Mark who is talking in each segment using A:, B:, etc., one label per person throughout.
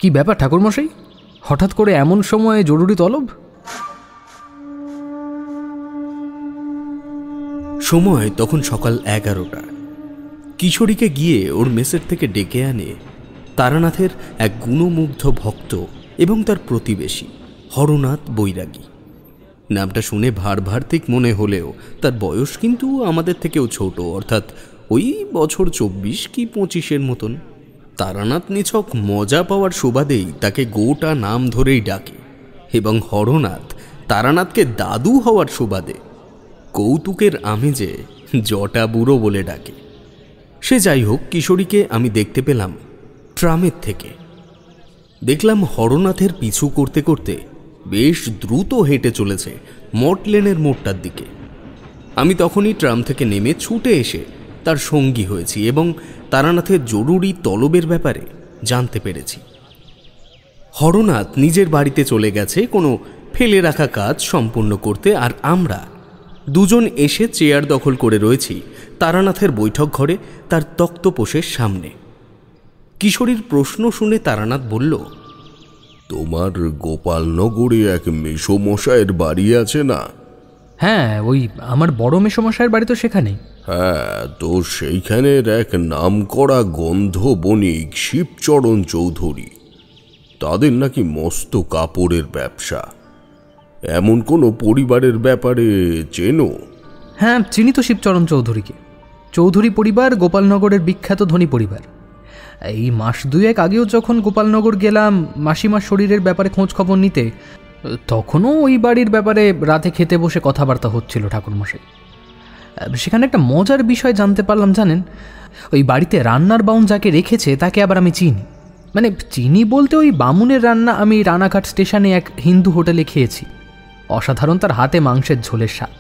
A: কি ব্যাপার ঠাকুরমশাই, হঠাৎ করে এমন সময়ে জরুরি তলব?
B: সময় তখন সকাল 11টা। কিশোরীকে গিয়ে ওর মেসের থেকে ডেকে আনে তারানাথের এক গুণমুগ্ধ ভক্ত এবং তার প্রতিবেশী হরনাথ বৈরাগী। নামটা শুনে ভার্ভার্তিক মনে হলেও তার বয়স কিন্তু আমাদের থেকেও ছোট, অর্থাৎ ওই বছর 24 কি 25-এর মতন। তারানাথ নিছক মজা পাওয়ার সুবাদেই তাকে গোটা নাম ধরেই ডাকে, এবং হরনাথ তারানাথকে দাদু হওয়ার সুবাদে কৌতুকের আমেজে জটা বুড়ো বলে ডাকে। সে যাই হোক, কিশোরীকে আমি দেখতে পেলাম ট্রামের থেকে। দেখলাম হরনাথের পিছু করতে করতে বেশ দ্রুত হেঁটে চলেছে মটলেনের মোড়টার দিকে। আমি তখনই ট্রাম থেকে নেমে ছুটে এসে তার সঙ্গী হয়েছি এবং তারানাথের জরুরি তলবের ব্যাপারে জানতে পেরেছি। হরনাথ নিজের বাড়িতে চলে গেছে কোনো ফেলে রাখা কাজ সম্পূর্ণ করতে, আর আমরা দুজন এসে চেয়ার দখল করে রয়েছি তারানাথের বৈঠক ঘরে তার তক্তপোষের সামনে। কিশোরীর প্রশ্ন শুনে তারানাথ বলল,
C: তোমার গোপালনগরে এক মেসোমশাইয়ের বাড়ি আছে না?
A: হ্যাঁ, ওই আমার বড় মেসোমশাইয়ের বাড়ি তো সেখানেই।
C: হ্যাঁ, তো সেইখানের এক নামকরা গন্ধ বণিক শিবচরণ চৌধুরী, তাদের নাকি মস্ত কাপড়ের ব্যবসা। এমন কোনো পরিবারের ব্যাপারে চেনো?
A: হ্যাঁ, চিনি তো শিবচরণ চৌধুরীকে। চৌধুরী পরিবার গোপালনগরের বিখ্যাত ধনী পরিবার। এই মাস দুয়েক আগেও যখন গোপালনগর গেলাম মাসিমার শরীরের ব্যাপারে খোঁজ খবর নিতে, তখনও ওই বাড়ির ব্যাপারে রাতে খেতে বসে কথাবার্তা হচ্ছিল ঠাকুরমশাই। সেখানে একটা মজার বিষয় জানতে পারলাম জানেন, ওই বাড়িতে রান্নার বাউন যাকে রেখেছে তাকে আবার আমি চিনি। মানে চিনি বলতে ওই বামুনের রান্না আমি রানাঘাট স্টেশনে এক হিন্দু হোটেলে খেয়েছি। অসাধারণ তার হাতে মাংসের ঝোলের স্বাদ।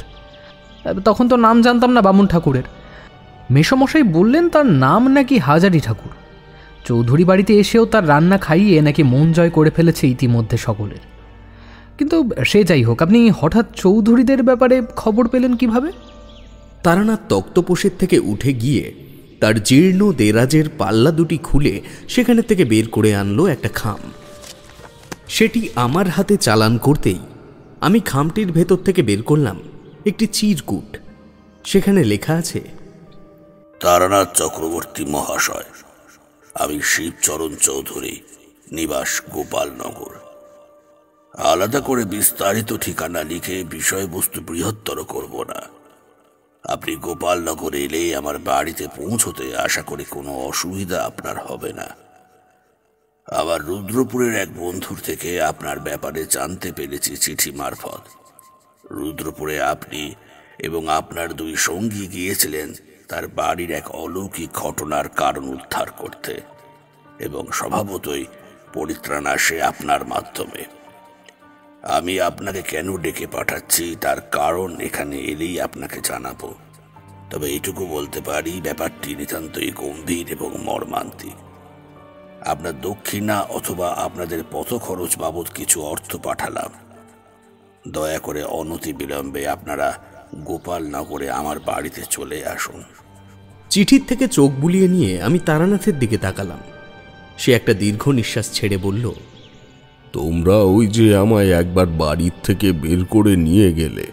A: তখন তো নাম জানতাম না বামুন ঠাকুরের। মেসোমশাই বললেন তার নাম নাকি হাজারি ঠাকুর। চৌধুরী বাড়িতে এসেও তার রান্না খাইয়ে নাকি মন জয় করে ফেলেছে ইতিমধ্যে সকলের। কিন্তু সে যাই হোক, আপনি হঠাৎ চৌধুরীদের ব্যাপারে খবর পেলেন কিভাবে?
B: তারানাথ তক্তপোষের থেকে উঠে গিয়ে তার জীর্ণ দেরাজের পাল্লা দুটি খুলে সেখানে থেকে বের করে আনলো একটা খাম। সেটি আমার হাতে চালান করতেই আমি খামটির ভেতর থেকে বের করলাম একটি চিরকুট। সেখানে লেখা আছে,
D: তারানাথ চক্রবর্তী মহাশয়, আমি শিবচরণ চৌধুরী, নিবাস গোপালনগর। আলাদা করে বিস্তারিত ঠিকানা লিখে বিষয়বস্তু বৃহত্তর করব না। আপনি গোপালনগর এলে আমার বাড়িতে পৌঁছতে আশা করি কোনো অসুবিধা আপনার হবে না। আবার রুদ্রপুরের এক বন্ধুর থেকে আপনার ব্যাপারে জানতে পেরেছি চিঠি মারফত। রুদ্রপুরে আপনি এবং আপনার দুই সঙ্গী গিয়েছিলেন তার বাড়ির এক অলৌকিক ঘটনার কারণ উদ্ধার করতে, এবং স্বভাবতই পরিত্রাণ আসে আপনার মাধ্যমে। আমি আপনাকে কেন ডেকে পাঠাচ্ছি তার কারণ এখানে এলেই আপনাকে জানাবো। তবে এইটুকু বলতে পারি, ব্যাপারটি নিতান্তই গম্ভীর এবং মর্মান্তিক। আপনার দক্ষিণা অথবা আপনাদের পথ খরচ বাবদ কিছু অর্থ পাঠালাম। দয়া করে অনতি বিলম্বে আপনারা গোপালনগরে আমার বাড়িতে চলে আসুন।
B: চিঠির থেকে চোখ বুলিয়ে নিয়ে আমি তারানাথের দিকে তাকালাম। সে একটা দীর্ঘ নিঃশ্বাস ছেড়ে বলল,
C: তোমরা ওই যে আমায় একবার বাড়ির থেকে বের করে নিয়ে গেলে,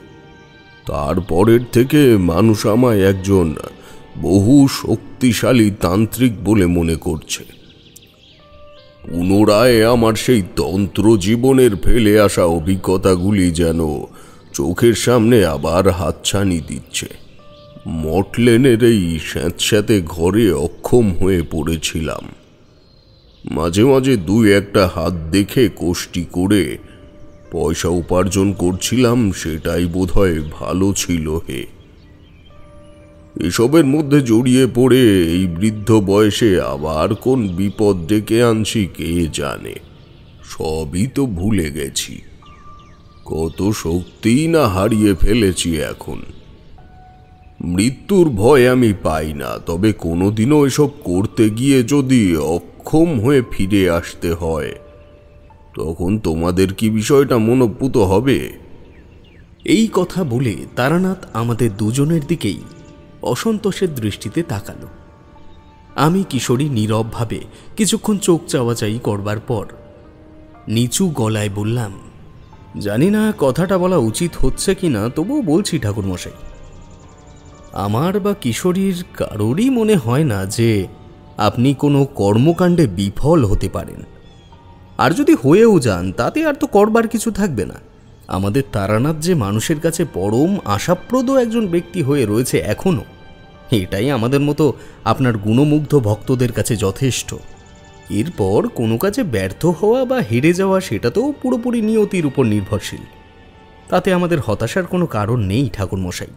C: তারপরের থেকে মানুষ আমায় একজন বহু শক্তিশালী তান্ত্রিক বলে মনে করছে। পুনরায় আমার সেই তন্ত্র জীবনের ফেলে আসা অভিজ্ঞতাগুলি যেন চোখের সামনে আবার হাতছানি দিচ্ছে। মটলেনের এই স্যাঁতস্যাঁতে ঘরে অক্ষম হয়ে পড়েছিলাম। মাঝে মাঝে দুই একটা হাত দেখে কোষ্টি করে পয়সা উপার্জন করছিলাম, সেটাই বোধহয় ভালো ছিল। হে, এসবের মধ্যে জড়িয়ে পড়ে এই বৃদ্ধ বয়সে আবার কোন বিপদ ডেকে আনছি কে জানে। সবই তো ভুলে গেছি, কত শক্তি না হারিয়ে ফেলেছি এখন। মৃত্যুর ভয় আমি পাই না, তবে কোনোদিনও এসব করতে গিয়ে যদি অক্ষম হয়ে ফিরে আসতে হয়, তখন তোমাদের কি বিষয়টা মনোপুত হবে?
B: এই কথা বলে তারানাথ আমাদের দুজনের দিকেই অসন্তোষের দৃষ্টিতে তাকালো। আমি কিশোরী নীরবভাবে কিছুক্ষণ চোখ চাওয়াচাই করবার পর নিচু গলায় বললাম, জানি না কথাটা বলা উচিত হচ্ছে কিনা, তবুও বলছি ঠাকুরমশাই। আমার বা কিশোরীর কারোরই মনে হয় না যে আপনি কোনো কর্মকাণ্ডে বিফল হতে পারেন। আর যদি হয়েও যান তাতে আর তো করবার কিছু থাকবে না। আমাদের তারানাথ যে মানুষের কাছে পরম আশাপ্রদ একজন ব্যক্তি হয়ে রয়েছে এখনও, এটাই আমাদের মতো আপনার গুণমুগ্ধ ভক্তদের কাছে যথেষ্ট। এরপর কোনো কাজে ব্যর্থ হওয়া বা হেরে যাওয়া সেটা তো পুরোপুরি নিয়তির উপর নির্ভরশীল। তাতে আমাদের হতাশার কোনো কারণ নেই ঠাকুরমশাই।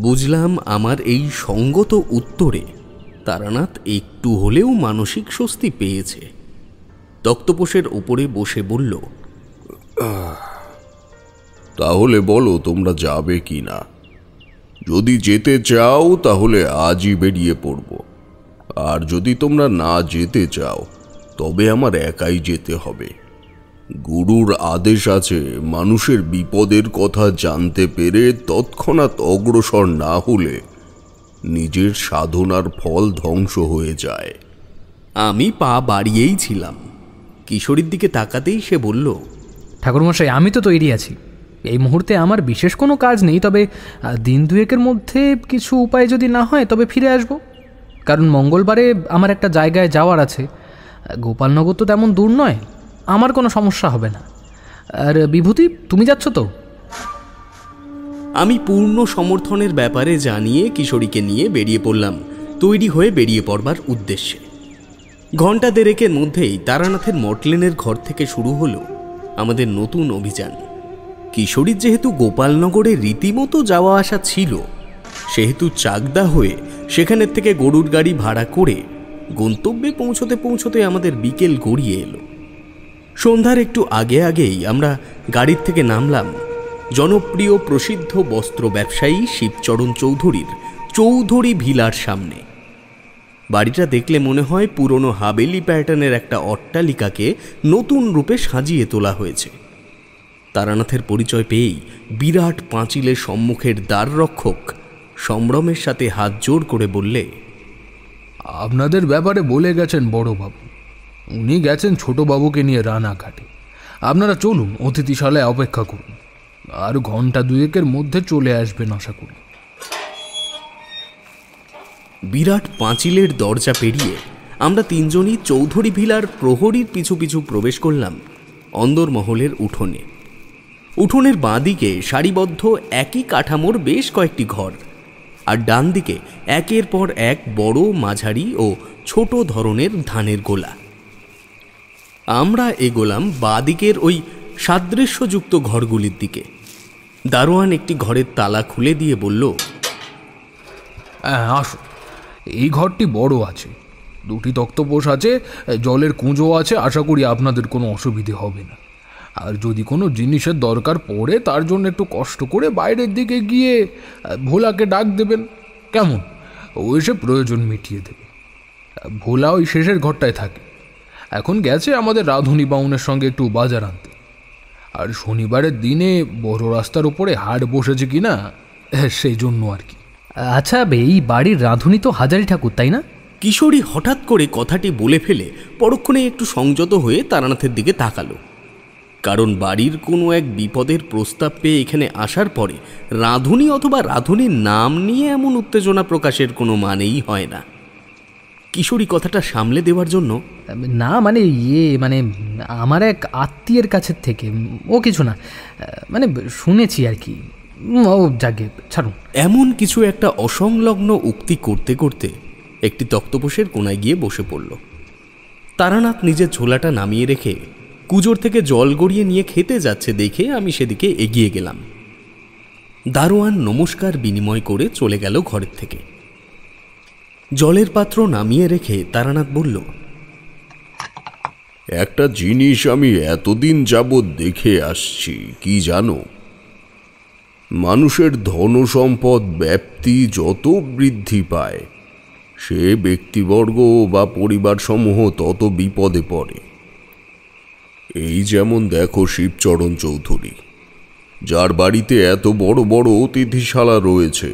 B: বুঝলাম আমার এই সঙ্গত উত্তরে তারানাথ একটু হলেও মানসিক স্বস্তি পেয়েছে। তক্তপোষের উপরে বসে বলল,
C: তাহলে বলো তোমরা যাবে কি না? যদি যেতে চাও তাহলে আজই বেরিয়ে পড়ব, আর যদি তোমরা না যেতে চাও তবে আমার একাই যেতে হবে। গুরুর আদেশ আছে, মানুষের বিপদের কথা জানতে পেরে তৎক্ষণাৎ অগ্রসর না হলে নিজের সাধনার ফল ধ্বংস হয়ে যায়।
B: আমি পা বাড়িয়েই ছিলাম। কিশোরীর দিকে তাকাতেই সে বলল,
A: ঠাকুরমশাই, আমি তো তৈরি আছি। এই মুহূর্তে আমার বিশেষ কোনো কাজ নেই, তবে দিন দুয়েকের মধ্যে কিছু উপায় যদি না হয় তবে ফিরে আসব। কারণ মঙ্গলবারে আমার একটা জায়গায় যাওয়ার আছে। গোপালনগর তো তেমন দূর নয়, আমার কোনো সমস্যা হবে না। আর বিভূতি, তুমি যাচ্ছ তো?
B: আমি পূর্ণ সমর্থনের ব্যাপারে জানিয়ে কিশোরীকে নিয়ে বেরিয়ে পড়লাম, তৈরি হয়ে বেরিয়ে পড়বার উদ্দেশ্যে। ঘণ্টা দেড়েকের মধ্যেই তারানাথের মটলেনের ঘর থেকে শুরু হলো আমাদের নতুন অভিযান। কিশোরীর যেহেতু গোপালনগরে রীতিমতো যাওয়া আসা ছিল, সেহেতু চাকদা হয়ে সেখানের থেকে গরুর গাড়ি ভাড়া করে গন্তব্যে পৌঁছতে পৌঁছতে আমাদের বিকেল গড়িয়ে এলো। সন্ধ্যার একটু আগে আগেই আমরা গাড়ির থেকে নামলাম জনপ্রিয় প্রসিদ্ধ বস্ত্র ব্যবসায়ী শিবচরণ চৌধুরীর চৌধুরী ভিলার সামনে। বাড়িটা দেখলে মনে হয় পুরনো হাবেলি প্যাটার্নের একটা অট্টালিকাকে নতুন রূপে সাজিয়ে তোলা হয়েছে। তারানাথের পরিচয় পেয়েই বিরাট পাঁচিলের সম্মুখের দ্বাররক্ষক সম্ভ্রমের সাথে হাত জোর করে বললে,
E: আপনাদের ব্যাপারে বলে গেছেন বড়বাবু। উনি গেছেন ছোটবাবুকে নিয়ে রানাঘাটে। আপনারা চলুন, অতিথিশালায় অপেক্ষা করুন, আর ঘণ্টা দুয়েকের মধ্যে চলে আসবেন আশা করি।
B: বিরাট পাঁচিলের দরজা পেরিয়ে আমরা তিনজনই চৌধুরী ভিলার প্রহরীর পিছু পিছু প্রবেশ করলাম অন্দরমহলের উঠোনে। উঠোনের বাঁ দিকে সারিবদ্ধ একই কাঠামোর বেশ কয়েকটি ঘর, আর ডান দিকে একের পর এক বড়, মাঝারি ও ছোট ধরনের ধানের গোলা। আমরা এগোলাম বাঁ দিকের ওই সাদৃশ্যযুক্ত ঘরগুলির দিকে। দারোয়ান একটি ঘরের তালা খুলে দিয়ে বলল,
E: হ্যাঁ, আসুন। এই ঘরটি বড় আছে, দুটি তক্তপোষ আছে, জলের কুঁজো আছে। আশা করি আপনাদের কোনো অসুবিধে হবে না। আর যদি কোনো জিনিসের দরকার পড়ে তার জন্য একটু কষ্ট করে বাইরের দিকে গিয়ে ভোলাকে ডাক দেবেন, কেমন? ও এসে প্রয়োজন মিটিয়ে দেবে। ভোলা ওই শেষের ঘরটায় থাকে। এখন গেছে আমাদের রাঁধুনি বাউনের সঙ্গে একটু বাজার আনতে। আর শনিবারের দিনে বড় রাস্তার উপরে হাট বসেছে কিনা, সেই জন্য আর কি।
A: আচ্ছা, এই বাড়ির রাঁধুনি তো হাজারি ঠাকুর, তাই না?
B: কিশোরী হঠাৎ করে কথাটি বলে ফেলে পরক্ষণে একটু সংযত হয়ে তারানাথের দিকে তাকালো। কারণ বাড়ির কোনো এক বিপদের প্রস্তাব পেয়ে এখানে আসার পরে রাঁধুনি অথবা রাঁধুনির নাম নিয়ে এমন উত্তেজনা প্রকাশের কোনো মানেই হয় না। কিশোরী কথাটা সামলে দেওয়ার জন্য,
A: না মানে আমার এক আত্মীয়ের কাছের থেকে, ও কিছু না, মানে শুনেছি আর কি। ও যাকে ছাড়ুন।
B: এমন কিছু একটা অসংলগ্ন উক্তি করতে করতে একটি তক্তপোষের কোনায় গিয়ে বসে পড়ল। তারানাথ নিজের ঝোলাটা নামিয়ে রেখে কুজোর থেকে জল গড়িয়ে নিয়ে খেতে যাচ্ছে দেখে আমি সেদিকে এগিয়ে গেলাম। দারোয়ান নমস্কার বিনিময় করে চলে গেল ঘরের থেকে। জলের পাত্র নামিয়ে রেখে তারানাথ বলল,
C: একটা জিনিস আমি এতদিন যাবৎ দেখে আসছি, কি জানো? মানুষের ধনসম্পদ ব্যাপ্তি যত বৃদ্ধি পায়, সে ব্যক্তিবর্গ বা পরিবারসমূহ তত বিপদে পড়ে। এই যেমন দেখো শিবচরণ চৌধুরী, যার বাড়িতে এত বড় বড় অতিথিশালা রয়েছে,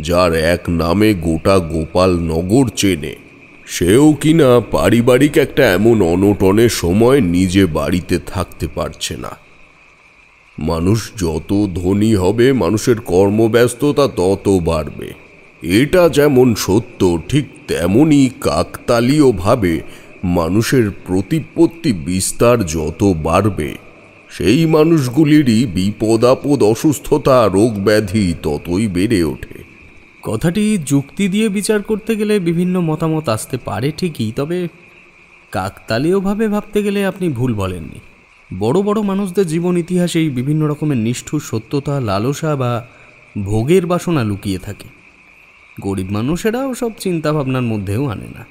C: যার এক নামে গোটা গোপালনগর চেনে, সেও কিনা পারিবারিক একটা এমন অনটনের সময় নিজে বাড়িতে থাকতে পারছে না। মানুষ যত ধনী হবে মানুষের কর্মব্যস্ততা তত বাড়বে। এটা যেমন সত্য, ঠিক তেমনি কাকতালীয়ভাবে মানুষের প্রতিপত্তি বিস্তার যত বাড়বে সেই মানুষগুলিরই বিপদ আপদ, অসুস্থতা, রোগ ব্যাধি ততই বেড়ে ওঠে।
B: কথাটি যুক্তি দিয়ে বিচার করতে গেলে বিভিন্ন মতামত আসতে পারে ঠিকই, তবে কাকতালীয়ভাবে ভাবতে গেলে আপনি ভুল বলেননি। বড় বড় মানুষদের জীবন ইতিহাসেই বিভিন্ন রকমের নিষ্ঠুর সত্যতা, লালসা বা ভোগের বাসনা লুকিয়ে থাকে। গরিব মানুষেরাও সব চিন্তাভাবনার মধ্যেও আনে না।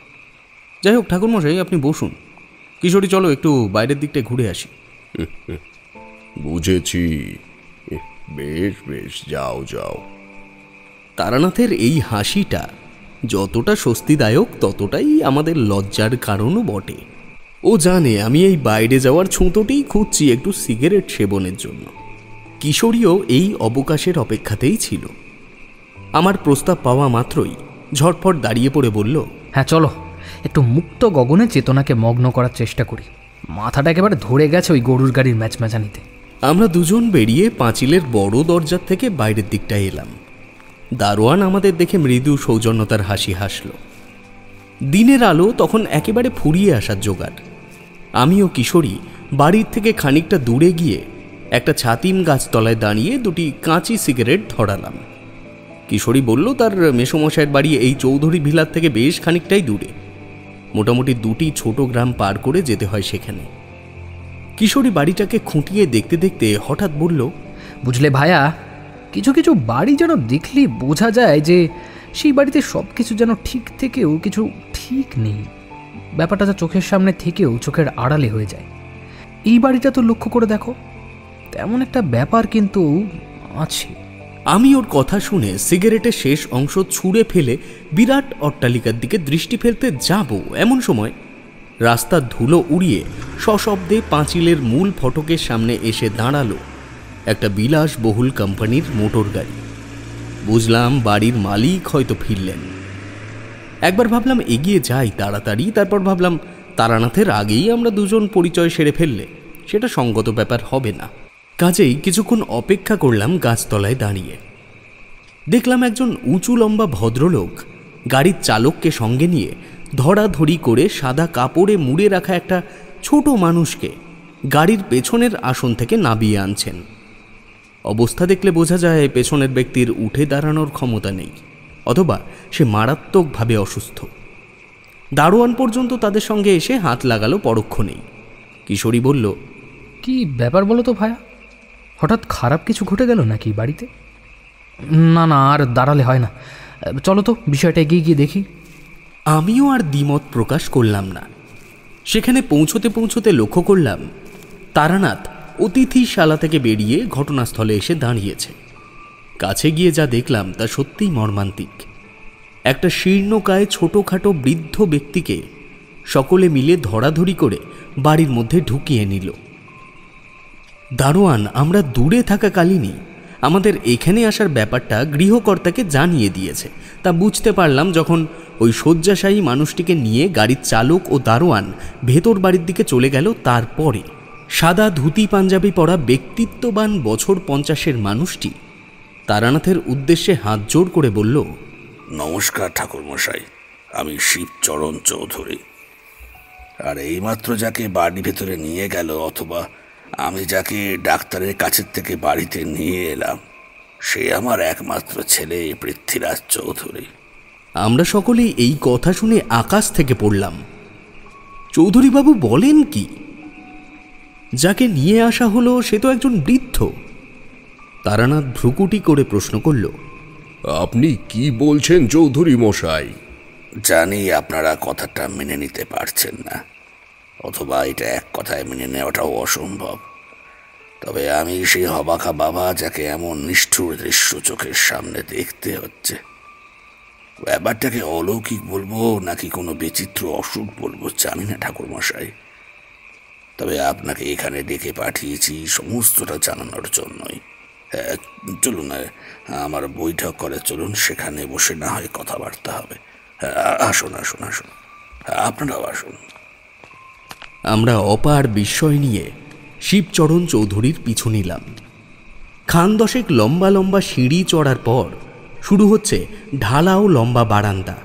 B: যাই হোক ঠাকুরমশাই, আপনি বসুন। কিশোরী, চলো একটু বাইরের দিকটা ঘুরে আসি।
C: বুঝেছি, বেশ বেশ, যাও যাও।
B: তারানাথের এই হাসিটা যতটা স্বস্তিদায়ক ততটাই আমাদের লজ্জার কারণও বটে। ও জানে আমি এই বাইরে যাওয়ার ছুঁতোটেই খুঁজছি একটু সিগারেট সেবনের জন্য। কিশোরীও এই অবকাশের অপেক্ষাতেই ছিল। আমার প্রস্তাব পাওয়া মাত্রই ঝটফট দাঁড়িয়ে পড়ে বলল,
A: হ্যাঁ চলো, একটু মুক্ত গগনে চেতনাকে মগ্ন করার চেষ্টা করি। মাথাটা একেবারে ধরে গেছে ওই গরুর গাড়ির ম্যাচম্যাচানিতে।
B: আমরা দুজন বেরিয়ে পাঁচিলের বড় দরজার থেকে বাইরের দিকটা এলাম। দারোয়ান আমাদের দেখে মৃদু সৌজন্যতার হাসি হাসল। দিনের আলো তখন একেবারে ফুরিয়ে আসার জোগাড়। আমি ও কিশোরী বাড়ির থেকে খানিকটা দূরে গিয়ে একটা ছাতিম গাছতলায় দাঁড়িয়ে দুটি কাঁচি সিগারেট ধরালাম। কিশোরী বলল তার মেসোমশাইয়ের বাড়ি এই চৌধুরী ভিলার থেকে বেশ খানিকটাই দূরে, মোটামুটি 2টি ছোট গ্রাম পার করে যেতে হয় সেখানে। কিশোরী বাড়িটাকে খুঁটিয়ে দেখতে দেখতে হঠাৎ বলল,
A: বুঝলে ভায়া, কিছু কিছু বাড়ি যেন দেখলে বোঝা যায় যে সেই বাড়িতে সব কিছু যেন ঠিক থেকেও কিছু ঠিক নেই। ব্যাপারটা যা চোখের সামনে থেকেও চোখের আড়ালে হয়ে যায়। এই বাড়িটা তো লক্ষ্য করে দেখো, তেমন একটা ব্যাপার কিন্তু আছে।
B: আমি ওর কথা শুনে সিগারেটের শেষ অংশ ছুঁড়ে ফেলে বিরাট অট্টালিকার দিকে দৃষ্টি ফেলতে যাব, এমন সময় রাস্তার ধুলো উড়িয়ে সশব্দে পাঁচিলের মূল ফটকের সামনে এসে দাঁড়ালো একটা বিলাসবহুল কোম্পানির মোটর গাড়ি। বুঝলাম বাড়ির মালিক হয়তো ফিরলেন। একবার ভাবলাম এগিয়ে যাই তাড়াতাড়ি, তারপর ভাবলাম তারানাথের আগেই আমরা দুজন পরিচয় সেরে ফেললে সেটা সঙ্গত ব্যাপার হবে না। কাজেই কিছুক্ষণ অপেক্ষা করলাম গাছতলায় দাঁড়িয়ে। দেখলাম একজন উঁচু লম্বা ভদ্রলোক গাড়ির চালককে সঙ্গে নিয়ে ধরাধরি করে সাদা কাপড়ে মুড়ে রাখা একটা ছোট মানুষকে গাড়ির পেছনের আসন থেকে নামিয়ে আনছেন। অবস্থা দেখলে বোঝা যায় পেছনের ব্যক্তির উঠে দাঁড়ানোর ক্ষমতা নেই, অথবা সে মারাত্মকভাবে অসুস্থ। দারোয়ান পর্যন্ত তাদের সঙ্গে এসে হাত লাগালো পরক্ষণেই। কিশোরী বলল,
A: কি ব্যাপার বলো তো ভায়া, হঠাৎ খারাপ কিছু ঘটে গেল নাকি বাড়িতে? না না, আর দাঁড়ালে হয় না, চলো তো বিষয়টা এগিয়ে গিয়ে দেখি।
B: আমিও আর দ্বিমত প্রকাশ করলাম না। সেখানে পৌঁছতে পৌঁছতে লক্ষ্য করলাম তারানাথ অতিথিশালা থেকে বেরিয়ে ঘটনাস্থলে এসে দাঁড়িয়েছে। কাছে গিয়ে যা দেখলাম তা সত্যিই মর্মান্তিক। একটা শীর্ণকায় ছোটোখাটো বৃদ্ধ ব্যক্তিকে সকলে মিলে ধরাধরি করে বাড়ির মধ্যে ঢুকিয়ে নিল। দারোয়ান আমরা দূরে থাকাকালীনই আমাদের এখানে আসার ব্যাপারটা গৃহকর্তাকে জানিয়ে দিয়েছে। তা বুঝতে পারলাম যখন ওই শয্যাশায়ী মানুষটিকে নিয়ে গাড়ির চালক ও দারোয়ান ভেতর বাড়ির দিকে চলে গেল। তারপরে সাদা ধুতি পাঞ্জাবি পরা ব্যক্তিত্ববান বছর 50-এর মানুষটি তারানাথের উদ্দেশ্যে হাত জোড় করে বলল,
D: নমস্কার ঠাকুরমশাই, আমি শিবচরণ চৌধুরী। আর এইমাত্র যাকে বাড়ি ভেতরে নিয়ে গেল, অথবা আমি যাকে ডাক্তারের কাছের থেকে বাড়িতে নিয়ে এলাম, সে আমার একমাত্র ছেলে পৃথ্বীরাজ চৌধুরী।
B: আমরা সকলেই এই কথা শুনে আকাশ থেকে পড়লাম। চৌধুরীবাবু বলেন কি? যাকে নিয়ে আসা হলো সে তো একজন বৃদ্ধ। তারানাথ ভ্রুকুটি করে প্রশ্ন করল,
C: আপনি কি বলছেন চৌধুরী মশাই?
D: জানি আপনারা কথাটা মেনে নিতে পারছেন না, অথবা এটা এক কথায় মেনে নেওয়াটাও অসম্ভব। তবে আমি সেই হবাখা বাবা যাকে এমন নিষ্ঠুর দৃশ্য চোখের সামনে দেখতে হচ্ছে। ব্যাপারটাকে অলৌকিক বলবো নাকি কোনো বিচিত্র অসুখ বলবো জানি না ঠাকুরমশাই, তবে আপনাকে এখানে ডেকে পাঠিয়েছি সমস্তটা জানানোর জন্যই। চলুন, আমার বৈঠক করে চলুন, সেখানে বসে না হয় কথাবার্তা হবে। আসুন আসুন আসুন। আপনারাও আসুন।
B: আমরা অপার বিস্ময় নিয়ে শিবচরণ চৌধুরীর পিছু নিলাম। খান দশেক লম্বা লম্বা সিঁড়ি চড়ার পর শুরু হচ্ছে ঢালাও লম্বা বারান্দা,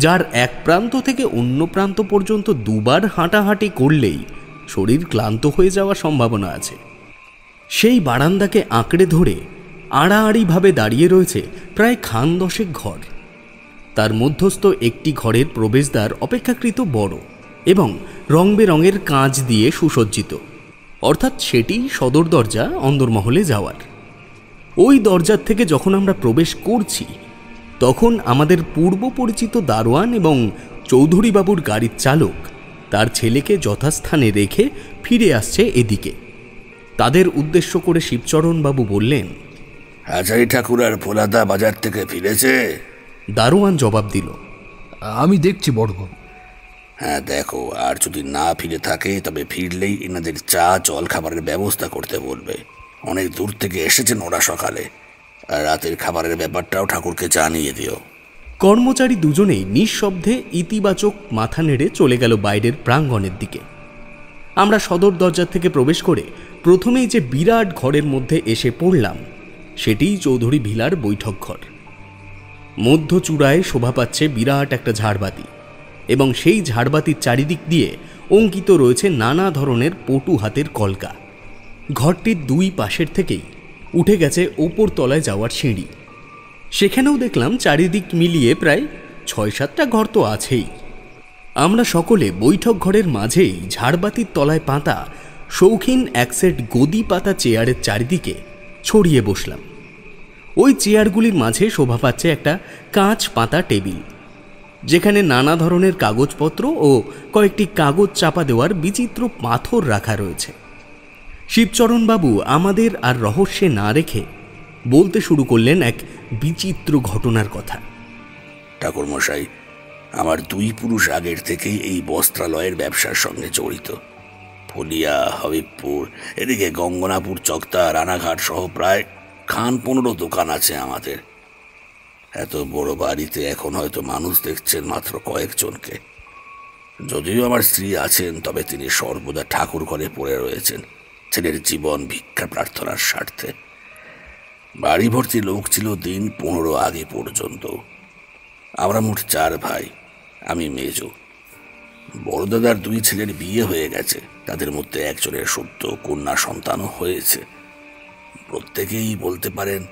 B: যার এক প্রান্ত থেকে অন্য প্রান্ত পর্যন্ত দুবার হাঁটাহাঁটি করলেই শরীর ক্লান্ত হয়ে যাওয়ার সম্ভাবনা আছে। সেই বারান্দাকে আঁকড়ে ধরে আড়াআড়িভাবে দাঁড়িয়ে রয়েছে প্রায় খান দশেক ঘর। তার মধ্যস্থ একটি ঘরের প্রবেশদ্বার অপেক্ষাকৃত বড় এবং রং বেরঙের কাঁচ দিয়ে সুসজ্জিত, অর্থাৎ সেটি সদর দরজা অন্দরমহলে যাওয়ার। ওই দরজার থেকে যখন আমরা প্রবেশ করছি তখন আমাদের পূর্ব পরিচিত দারোয়ান এবং চৌধুরীবাবুর গাড়ির চালক তার ছেলেকে যথাস্থানে রেখে ফিরে আসছে এদিকে। তাদের উদ্দেশ্য করে শিবচরণবাবু বললেন,
D: হাজারি ঠাকুর আর ভোলাদা বাজার থেকে ফিরেছে?
B: দারোয়ান জবাব দিল,
E: আমি দেখছি বড়বাবু।
D: হ্যাঁ দেখো, আর যদি না ফিরে থাকে তবে ফিরলেই এনাদের চা জল খাবারের ব্যবস্থা করতে বলবে। অনেক দূর থেকে এসেছেন ওরা সকালে, আর রাতের খাবারের ব্যাপারটাও ঠাকুরকে জানিয়ে দিও।
B: কর্মচারী দুজনেই নিঃশব্দে ইতিবাচক মাথা নেড়ে চলে গেল বাইরের প্রাঙ্গণের দিকে। আমরা সদর দরজা থেকে প্রবেশ করে প্রথমেই যে বিরাট ঘরের মধ্যে এসে পড়লাম সেটিই চৌধুরী ভিলার বৈঠক ঘর। মধ্য চূড়ায় শোভা পাচ্ছে বিরাট একটা ঝাড়বাতি এবং সেই ঝাড়বাতির চারিদিক দিয়ে অঙ্কিত রয়েছে নানা ধরনের পটু হাতের কলকা। ঘরটির দুই পাশের থেকেই উঠে গেছে ওপর তলায় যাওয়ার সিঁড়ি। সেখানেও দেখলাম চারিদিক মিলিয়ে প্রায় ৬-৭টা ঘর তো আছেই। আমরা সকলে বৈঠক ঘরের মাঝেই ঝাড়বাতির তলায় পাতা শৌখিন এক সেট গদি পাতা চেয়ারের চারিদিকে ছড়িয়ে বসলাম। ওই চেয়ারগুলির মাঝে শোভা পাচ্ছে একটা কাঁচ পাতা টেবিল, যেখানে নানা ধরনের কাগজপত্র ও কয়েকটি কাগজ চাপা দেওয়ার বিচিত্র পাথর রাখা রয়েছে। শিবচরণবাবু আমাদের আর রহস্যে না রেখে বলতে শুরু করলেন এক বিচিত্র ঘটনার কথা।
D: ঠাকুরমশাই, আমার দুই পুরুষ আগের থেকেই এই বস্ত্রালয়ের ব্যবসার সঙ্গে জড়িত। ফুলিয়া, হবিবপুর, এদিকে গঙ্গনাপুর, চকতা, রানাঘাট সহ প্রায় 15 দোকান আছে আমাদের। এত বড় বাড়িতে এখন হয়তো মানুষ দেখছেন মাত্র কয়েকজনকে। যদিও আমার স্ত্রী আছেন, তবে তিনি সর্বদা ঠাকুর ঘরে পড়ে রয়েছেন ছেলের জীবন ভিক্ষা প্রার্থনার স্বার্থে। বাড়ি ভর্তি লোক ছিল দিন 15 আগে পর্যন্ত। আমরা মোট 4 ভাই, আমি মেজো। বড়দাদার 2 ছেলের বিয়ে হয়ে গেছে, তাদের মধ্যে একজনের সদ্য কন্যা সন্তানও হয়েছে। প্রত্যেকেই বলতে পারেন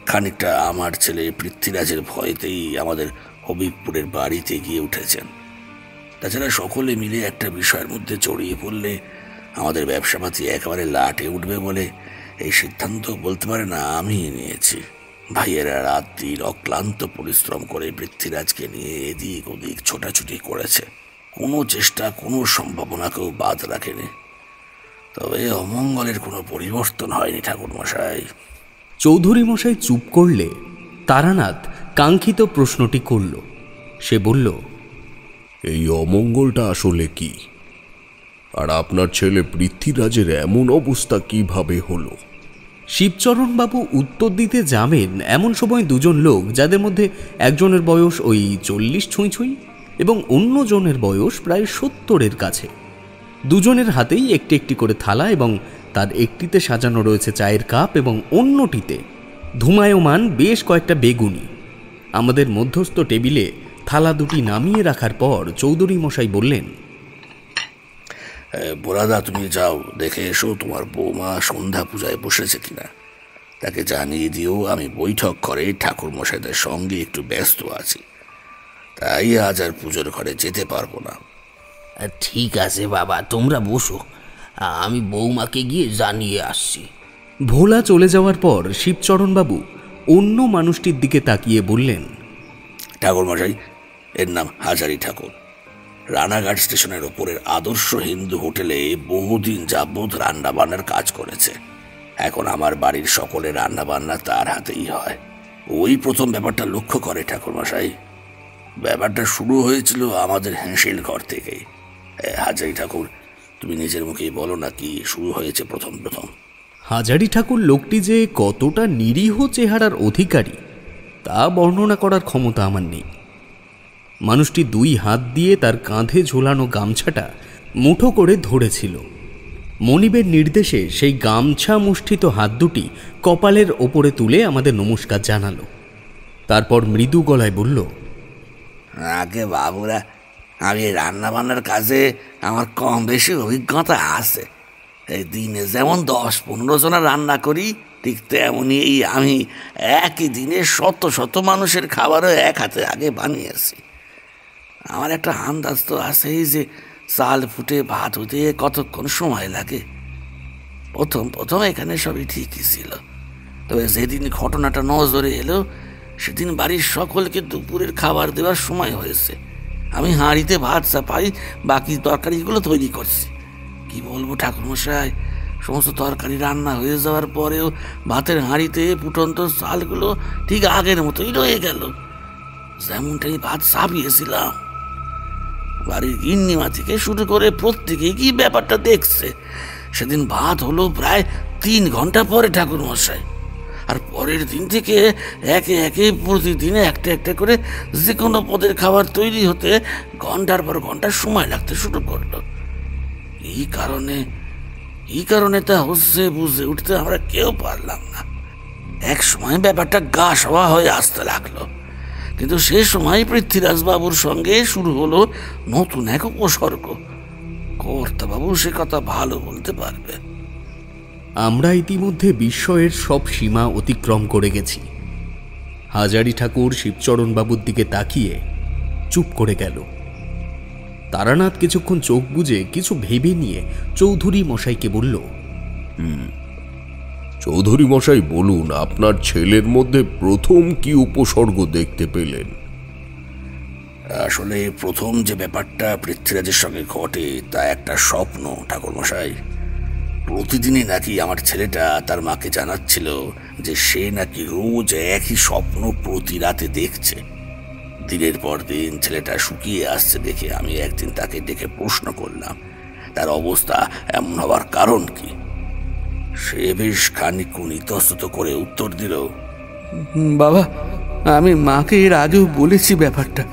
D: খানিকটা আমার ছেলে পৃথ্বীরাজের ভয়তেই আমাদের হবিবপুরের বাড়িতে গিয়ে উঠেছেন। তাছাড়া সকলে মিলে একটা বিষয়ের মধ্যে জড়িয়ে পড়লে আমাদের ব্যবসাপাতি একেবারে লাটে উঠবে বলে এই সিদ্ধান্ত বলতে পারে না আমি নিয়েছি। ভাইয়েরা রাত দিন অক্লান্ত পরিশ্রম করে পৃথ্বীরাজকে নিয়ে এদিক ওদিক ছোটাছুটি করেছে। কোনো চেষ্টা, কোনো সম্ভাবনাকেও বাদ রাখেনি। তবে অমঙ্গলের কোনো পরিবর্তন হয়নি ঠাকুরমশাই।
B: চৌধুরী মশাই চুপ করলে তারানাথ কাঙ্ক্ষিত প্রশ্নটি করল। সে বলল,
C: এই অমঙ্গলটা আসলে কি? আর আপনার ছেলে পৃথ্বীরাজের এমন অবস্থা কিভাবে হলো?
B: শিবচরণবাবু উত্তর দিতে যাবেন এমন সময় দুজন লোক, যাদের মধ্যে একজনের বয়স ওই 40 ছুঁই ছুঁই এবং অন্যজনের বয়স প্রায় 70-এর কাছে, দুজনের হাতেই একটি একটি করে থালা এবং তার একটিতে সাজানো রয়েছে চায়ের কাপ এবং অন্যটিতে ধুমায়মান বেশ কয়েকটা বেগুনি। আমাদের মধ্যস্থ টেবিলে থালা দুটি নামিয়ে রাখার পর চৌধুরী মশাই বললেন,
D: বোরাদা, তুমি যাও দেখে এসো তোমার বৌমা সন্ধ্যা পূজায় বসেছে কিনা। তাকে জানিয়ে দিও আমি বৈঠক ঘরে ঠাকুর মশাইদের সঙ্গে একটু ব্যস্ত আছি, তাই আজ আর পুজোর ঘরে যেতে পারবো না।
F: ঠিক আছে বাবা, তোমরা বসো, আমি বৌমাকে গিয়ে জানিয়ে আসছি।
B: ভোলা চলে যাওয়ার পর শিবচরণবাবু অন্য মানুষটির দিকে তাকিয়ে বললেন,
D: ঠাকুর মশাই, এর নাম হাজারি ঠাকুর। রানাঘাট স্টেশনের ওপরের আদর্শ হিন্দু হোটেলে বহুদিন যাবৎ রান্নাবান্নার কাজ করেছে। এখন আমার বাড়ির সকলে রান্নাবান্না তার হাতেই হয়। ওই প্রথম ব্যাপারটা লক্ষ্য করে ঠাকুরমশাই। ব্যাপারটা শুরু হয়েছিল আমাদের হেঁসেল ঘর থেকেই। হাজারি ঠাকুর, তুমি নিজের মুখেই বলো না কি শুরু হয়েছে প্রথম প্রথম।
B: হাজারি ঠাকুর লোকটি যে কতটা নিরীহ চেহারার অধিকারী তা বর্ণনা করার ক্ষমতা আমার নেই। মানুষটি 2 হাত দিয়ে তার কাঁধে ঝোলানো গামছাটা মুঠো করে ধরেছিল। মনিবের নির্দেশে সেই গামছা মুষ্ঠিত হাত দুটি কপালের ওপরে তুলে আমাদের নমস্কার জানালো। তারপর মৃদু গলায় বলল,
D: আগে বাবুরা, আমি রান্না বান্নার কাজে আমার কম বেশি অভিজ্ঞতা আছে। এই দিনে যেমন 10-15 জনা রান্না করি, ঠিক তেমনই আমি একই দিনে শত শত মানুষের খাবারও এক হাতে আগে বানিয়েছি। আমার একটা আন্দাজ তো আছেই যে চাল ফুটে ভাত হতে কতক্ষণ সময় লাগে। প্রথম এখানে সবই ঠিকই ছিল, তবে যেদিন ঘটনাটা নজরে এলো সেদিন বাড়ির সকলকে দুপুরের খাবার দেওয়ার সময় হয়েছে। আমি হাঁড়িতে ভাত চাপাই, বাকি তরকারিগুলো তৈরি করছি। কি বলবো ঠাকুরমশাই, সমস্ত তরকারি রান্না হয়ে যাওয়ার পরেও ভাতের হাঁড়িতে ফুটন্ত চালগুলো ঠিক আগের মতোই রয়ে গেল, যেমনটাই ভাত চাপিয়েছিলাম। বাড়ির গিন্নিমা থেকে শুরু করে প্রত্যেকেই কি ব্যাপারটা দেখছে। সেদিন ভাত হলো প্রায় 3 ঘন্টা পরে ঠাকুরমশাই, আর পরের দিন থেকে একে একে প্রতিদিন একটা একটা করে যে কোনো পদের খাবার তৈরি হতে ঘন্টার পর ঘন্টা সময় লাগতে শুরু করলো। এই কারণে তা হচ্ছে বুঝে উঠতে আমরা কেউ পারলাম না। এক সময় ব্যাপারটা গা সওয়া হয়ে আসতে লাগলো, কিন্তু সে সময় পৃথ্বীরাজ বাবুর সঙ্গে শুরু হলো নতুন এক উপসর্গ। কর্তাবাবু সে কথা ভালো বলতে পারবে।
B: আমরা ইতিমধ্যে বিস্ময়ের সব সীমা অতিক্রম করে গেছি। হাজারি ঠাকুর শিবচরণ বাবুর দিকে তাকিয়ে চুপ করে গেল। তারানাথ কিছুক্ষণ চোখ বুজে কিছু ভেবে নিয়ে চৌধুরী মশাইকে বলল,
C: চৌধুরী মশাই বলুন, আপনার ছেলের মধ্যে প্রথম কি উপসর্গ দেখতে পেলেন?
D: আসলে প্রথম যে ব্যাপারটা পৃথ্বীরাজের সঙ্গে ঘটে তা একটা স্বপ্ন ঠাকুরমশাই। প্রতিদিনই নাকি আমার ছেলেটা তার মাকে জানাচ্ছিল যে সে নাকি রোজ একই স্বপ্ন প্রতি রাতে দেখছে। দিনের পর দিন ছেলেটা শুকিয়ে আসছে দেখে আমি একদিন তাকে ডেকে প্রশ্ন করলাম তার অবস্থা এমন হওয়ার কারণ কি। সে বেশ খানিকক্ষণ ইতস্তত করে উত্তর দিল,
G: বাবা, আমি মাকে এর আগেও বলেছি ব্যাপারটা।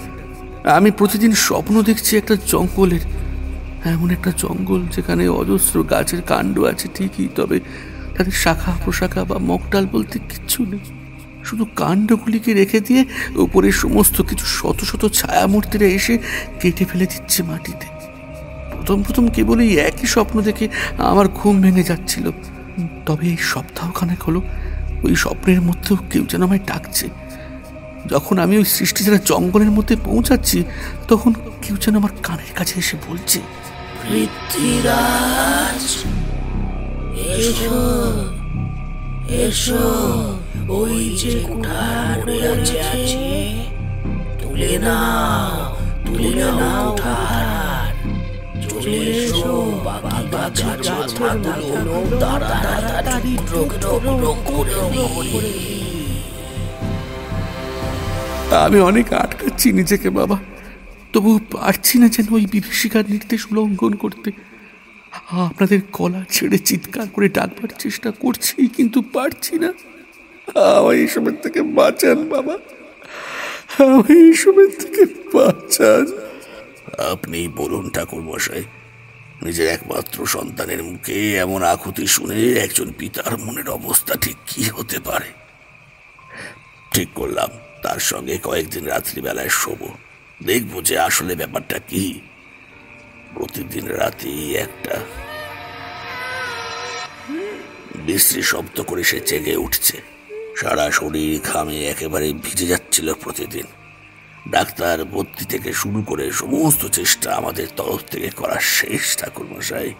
G: আমি প্রতিদিন স্বপ্ন দেখছি একটা জঙ্গলের, এমন একটা জঙ্গল যেখানে অজস্র গাছের কাণ্ড আছে ঠিকই, তবে তাদের শাখা প্রশাখা বা মকডাল বলতে কিচ্ছু নেই। শুধু কাণ্ডগুলিকে রেখে দিয়ে উপরের সমস্ত কিছু শত শত ছায়ামূর্তিরা এসে কেটে ফেলে দিচ্ছে মাটিতে। প্রথম কেবল এই একই স্বপ্ন দেখে আমার ঘুম ভেঙে যাচ্ছিল, তবে এই সপ্তাহখানেক হলো ওই স্বপ্নের মধ্যেও কেউ যেন আমায় ডাকছে। যখন আমি ওই সৃষ্টিছাড়া জঙ্গলের মধ্যে পৌঁছাচ্ছি, তখন কেউ যেন আমার কানের কাছে এসে বলছে,
F: পৃথ্বীরাজ, এসো এসো, ওই যে কুঠার পড়ে আছে, তুলে নাও কুঠার, চলে এসো, বাকি গাছের মাথাগুলো তাড়াতাড়ি টুকরো করে নিই।
G: আমি অনেক আটকাচ্ছি নিজেকে বাবা, তবু পারছি না যেন ওই বিভীষিকার নির্দেশ উল্লঙ্ঘন করতে। আপনাদের গলা ছেড়ে চিৎকার করে ডাকবার চেষ্টা করছি, কিন্তু পারছি না। আমার এইসবের থেকে বাঁচান বাবা, আমার এইসবের থেকে বাঁচান।
D: আপনি বলুন ঠাকুরমশাই, নিজের একমাত্র সন্তানের মুখে এমন আকুতি শুনে একজন পিতার মনের অবস্থা ঠিক কি হতে পারে। ঠিক করলাম তার সঙ্গে কয়েকদিন রাত্রিবেলায় শোবো, দেখবো যে আসলে ব্যাপারটা কি। প্রতিদিন রাতে একটা বিশ্রী শব্দ করে সে জেগে উঠছে। সারা শরীর ঘামে একেবারে ভিজে যাচ্ছিল প্রতিদিন। ডাক্তার, ভর্তি থেকে শুরু করে সমস্ত চেষ্টা আমাদের তরফ থেকে করা শেষ ঠাকুরমশাই।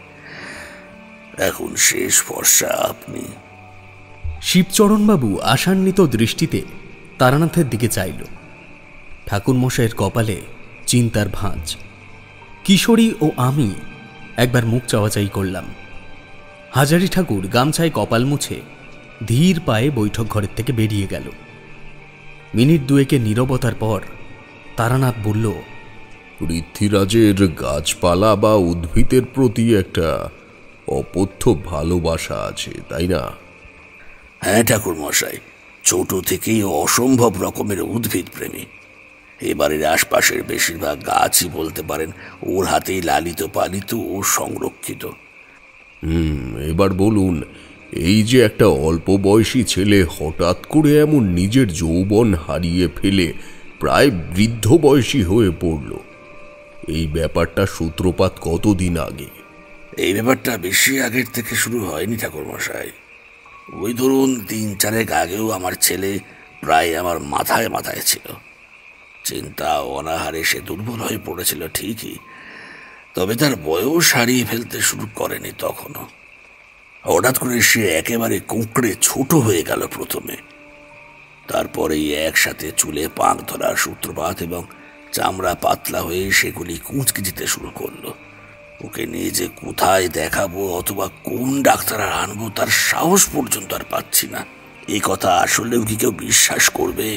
D: এখন শেষ ভরসা আপনি।
B: শিবচরণবাবু আশান্বিত দৃষ্টিতে তারানাথের দিকে চাইল। ঠাকুরমশাইয়ের কপালে চিন্তার ভাঁজ। কিশোরী ও আমি একবার মুখ চাওয়াচাই করলাম। হাজারি ঠাকুর গামছায় কপাল মুছে ধীর পায়ে বৈঠক ঘরের থেকে বেরিয়ে গেল। মিনিট দুয়েকের নীরবতার পর তারানাথ বলল,
C: পৃথ্বীরাজের গাছপালা বা উদ্ভিদের প্রতি একটা অপথ্য ভালোবাসা আছে, তাই না?
D: হ্যাঁ ঠাকুরমশাই, ছোট থেকেই অসম্ভব রকমের উদ্ভিদ প্রেমী। এবারের আশপাশের বেশিরভাগ গাছই বলতে পারেন ওর হাতেই লালিত পালিত ও সংরক্ষিত।
C: এবার বলুন, এই যে একটা অল্প বয়সী ছেলে হঠাৎ করে এমন নিজের যৌবন হারিয়ে ফেলে প্রায় বৃদ্ধ বয়সী হয়ে পড়ল, এই ব্যাপারটা সূত্রপাত কতদিন আগে?
D: এই ব্যাপারটা বেশি আগের থেকে শুরু হয়নি ঠাকুরমশাই। ওই ধরুন 3-4 আগেও আমার ছেলে প্রায় আমার মাথায় মাথায় ছিল। চিন্তা অনাহারে সে দুর্বল হয়ে পড়েছিল ঠিকই, তবে তার বয়স হারিয়ে ফেলতে শুরু করেনি তখনও। হঠাৎ করে সে একেবারে কুঁকড়ে ছোট হয়ে গেল প্রথমে, তারপরেই একসাথে চুলে পাক ধরার সূত্রপাত এবং চামড়া পাতলা হয়ে সেগুলি কুঁচকে যেতে শুরু করলো। ওকে নিয়ে যে কোথায় দেখাবো অথবা কোন ডাক্তার আনবো তার সাহস পর্যন্ত আর পাচ্ছি না। এই কথা আসলেও কি কেউ বিশ্বাস করবে?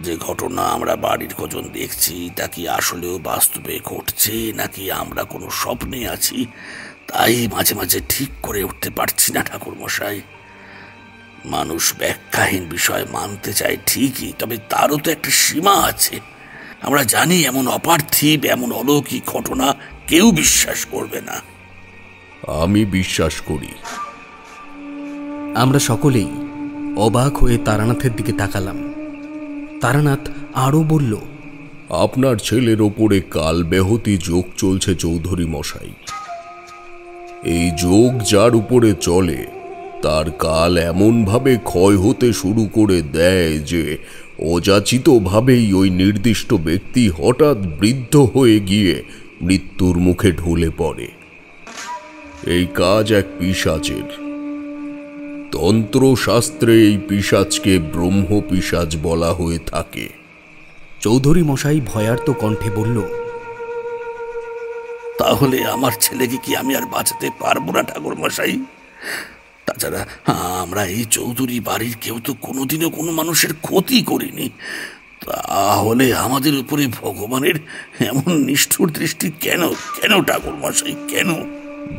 D: যে ঘটনা আমরা বাড়ির কজন দেখছি তা কি আসলেও বাস্তবে ঘটছে নাকি আমরা কোনো স্বপ্নে আছি, তাই মাঝে মাঝে ঠিক করে উঠতে পারছি না ঠাকুরমশাই। মানুষ ব্যাখ্যাহীন বিষয় মানতে চায় ঠিকই, তবে তারও তো একটা সীমা আছে। আমরা জানি এমন অপার্থিব এমন অলৌকিক ঘটনা কেউ বিশ্বাস করবে না।
C: আমি বিশ্বাস করি।
B: আমরা সকলেই অবাক হয়ে তারানাথের দিকে তাকালাম। তারানাথ আরও বলল,
C: আপনার ছেলের ওপরে কাল ব্যাহতি যোগ চলছে চৌধুরী মশাই। এই যোগ যার উপরে চলে তার কাল এমনভাবে ক্ষয় হতে শুরু করে দেয় যে অযাচিতভাবেই ওই নির্দিষ্ট ব্যক্তি হঠাৎ বৃদ্ধ হয়ে গিয়ে মৃত্যুর মুখে ঢলে পড়ে। এই কাজ এক পিশাচের। তন্ত্রশাস্ত্রে এই পিশাচকে ব্রহ্ম পিশাচ বলা হয়ে থাকে।
B: চৌধুরী মশাই ভয়ার্ত কণ্ঠে বলল,
D: তাহলে আমার ছেলেকে কি আমি আর বাঁচাতে পারবো না ঠাকুরমশাই? তাছাড়া আমরা এই চৌধুরী বাড়ির কেউ তো কোনোদিনও কোনো মানুষের ক্ষতি করিনি, তাহলে আমাদের উপরে ভগবানের এমন নিষ্ঠুর দৃষ্টি কেন? কেন ঠাকুরমশাই, কেন?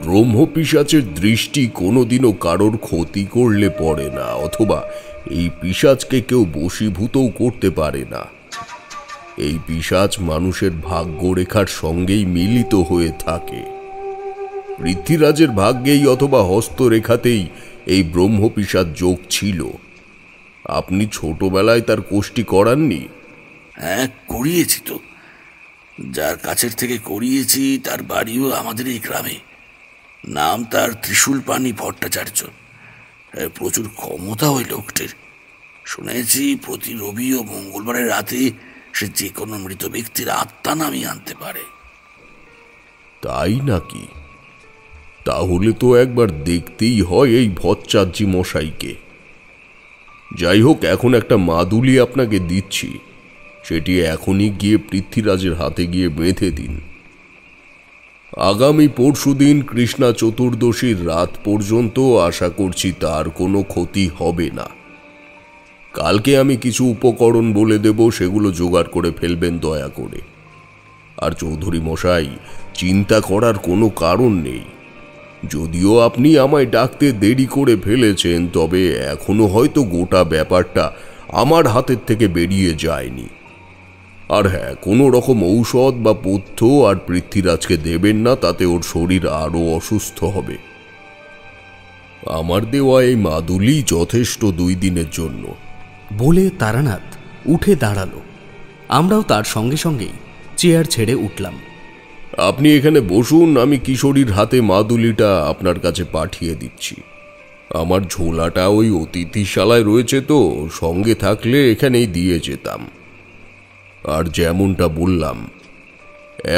C: ব্রহ্ম পিশাচের দৃষ্টি কোনোদিনও কারোর ক্ষতি করলে পড়ে না, অথবা এই পিশাচকে কেউ বশীভূতও করতে পারে না। এই পিশাচ মানুষের ভাগ্যরেখার সঙ্গেই মিলিত হয়ে থাকে। পৃথ্বীরাজের ভাগ্যেই অথবা হস্তরেখাতেই এই ব্রহ্ম পিশাচ যোগ ছিল। আপনি ছোটবেলায় তার কোষ্ঠী করাননি?
D: হ্যাঁ, করিয়েছি তো। যার কাছের থেকে করিয়েছি তার বাড়িও আমাদের এই গ্রামে। নাম তার ত্রিশূলপাণি ভট্টাচার্য। প্রচুর ক্ষমতা ওই লোকটির। শুনেছি প্রতি রবি ও মঙ্গলবারের রাতে সে যে কোনো মৃত ব্যক্তির আত্মা নামিয়ে আনতে পারে।
C: তাই নাকি? তাহলে তো একবার দেখতেই হয় এই ভট্টাচার্য মশাইকে। যাই হোক, এখন একটা মাদুলি আপনাকে দিচ্ছি, সেটি এখনই গিয়ে পৃথ্বীরাজের হাতে গিয়ে বেঁধে দিন। আগামী পরশুদিন কৃষ্ণা চতুর্দশীর রাত পর্যন্ত আশা করছি তার কোনো ক্ষতি হবে না। কালকে আমি কিছু উপকরণ বলে দেব, সেগুলো জোগাড় করে ফেলবেন দয়া করে। আর চৌধুরী মশাই, চিন্তা করার কোনো কারণ নেই। যদিও আপনি আমায় ডাকতে দেরি করে ফেলেছেন, তবে এখনো হয়তো গোটা ব্যাপারটা আমার হাতের থেকে বেরিয়ে যায়নি। আর হ্যাঁ, কোনো রকম ঔষধ বা পথ্য আর পৃথ্বীরাজকে দেবেন না, তাতে ওর শরীর আরো অসুস্থ হবে। আমার দেওয়া এই মাদুলি যথেষ্ট 2 দিনের জন্য।
B: বলে তারানাথ উঠে দাঁড়ালো। আমরাও তার সঙ্গে সঙ্গেই চেয়ার ছেড়ে উঠলাম।
C: আপনি এখানে বসুন, আমি কিশোরীর হাতে মাদুলিটা আপনার কাছে পাঠিয়ে দিচ্ছি। আমার ঝোলাটা ওই অতিথিশালায় রয়েছে, তো সঙ্গে থাকলে এখানেই দিয়ে যেতাম। আর যেমনটা বললাম,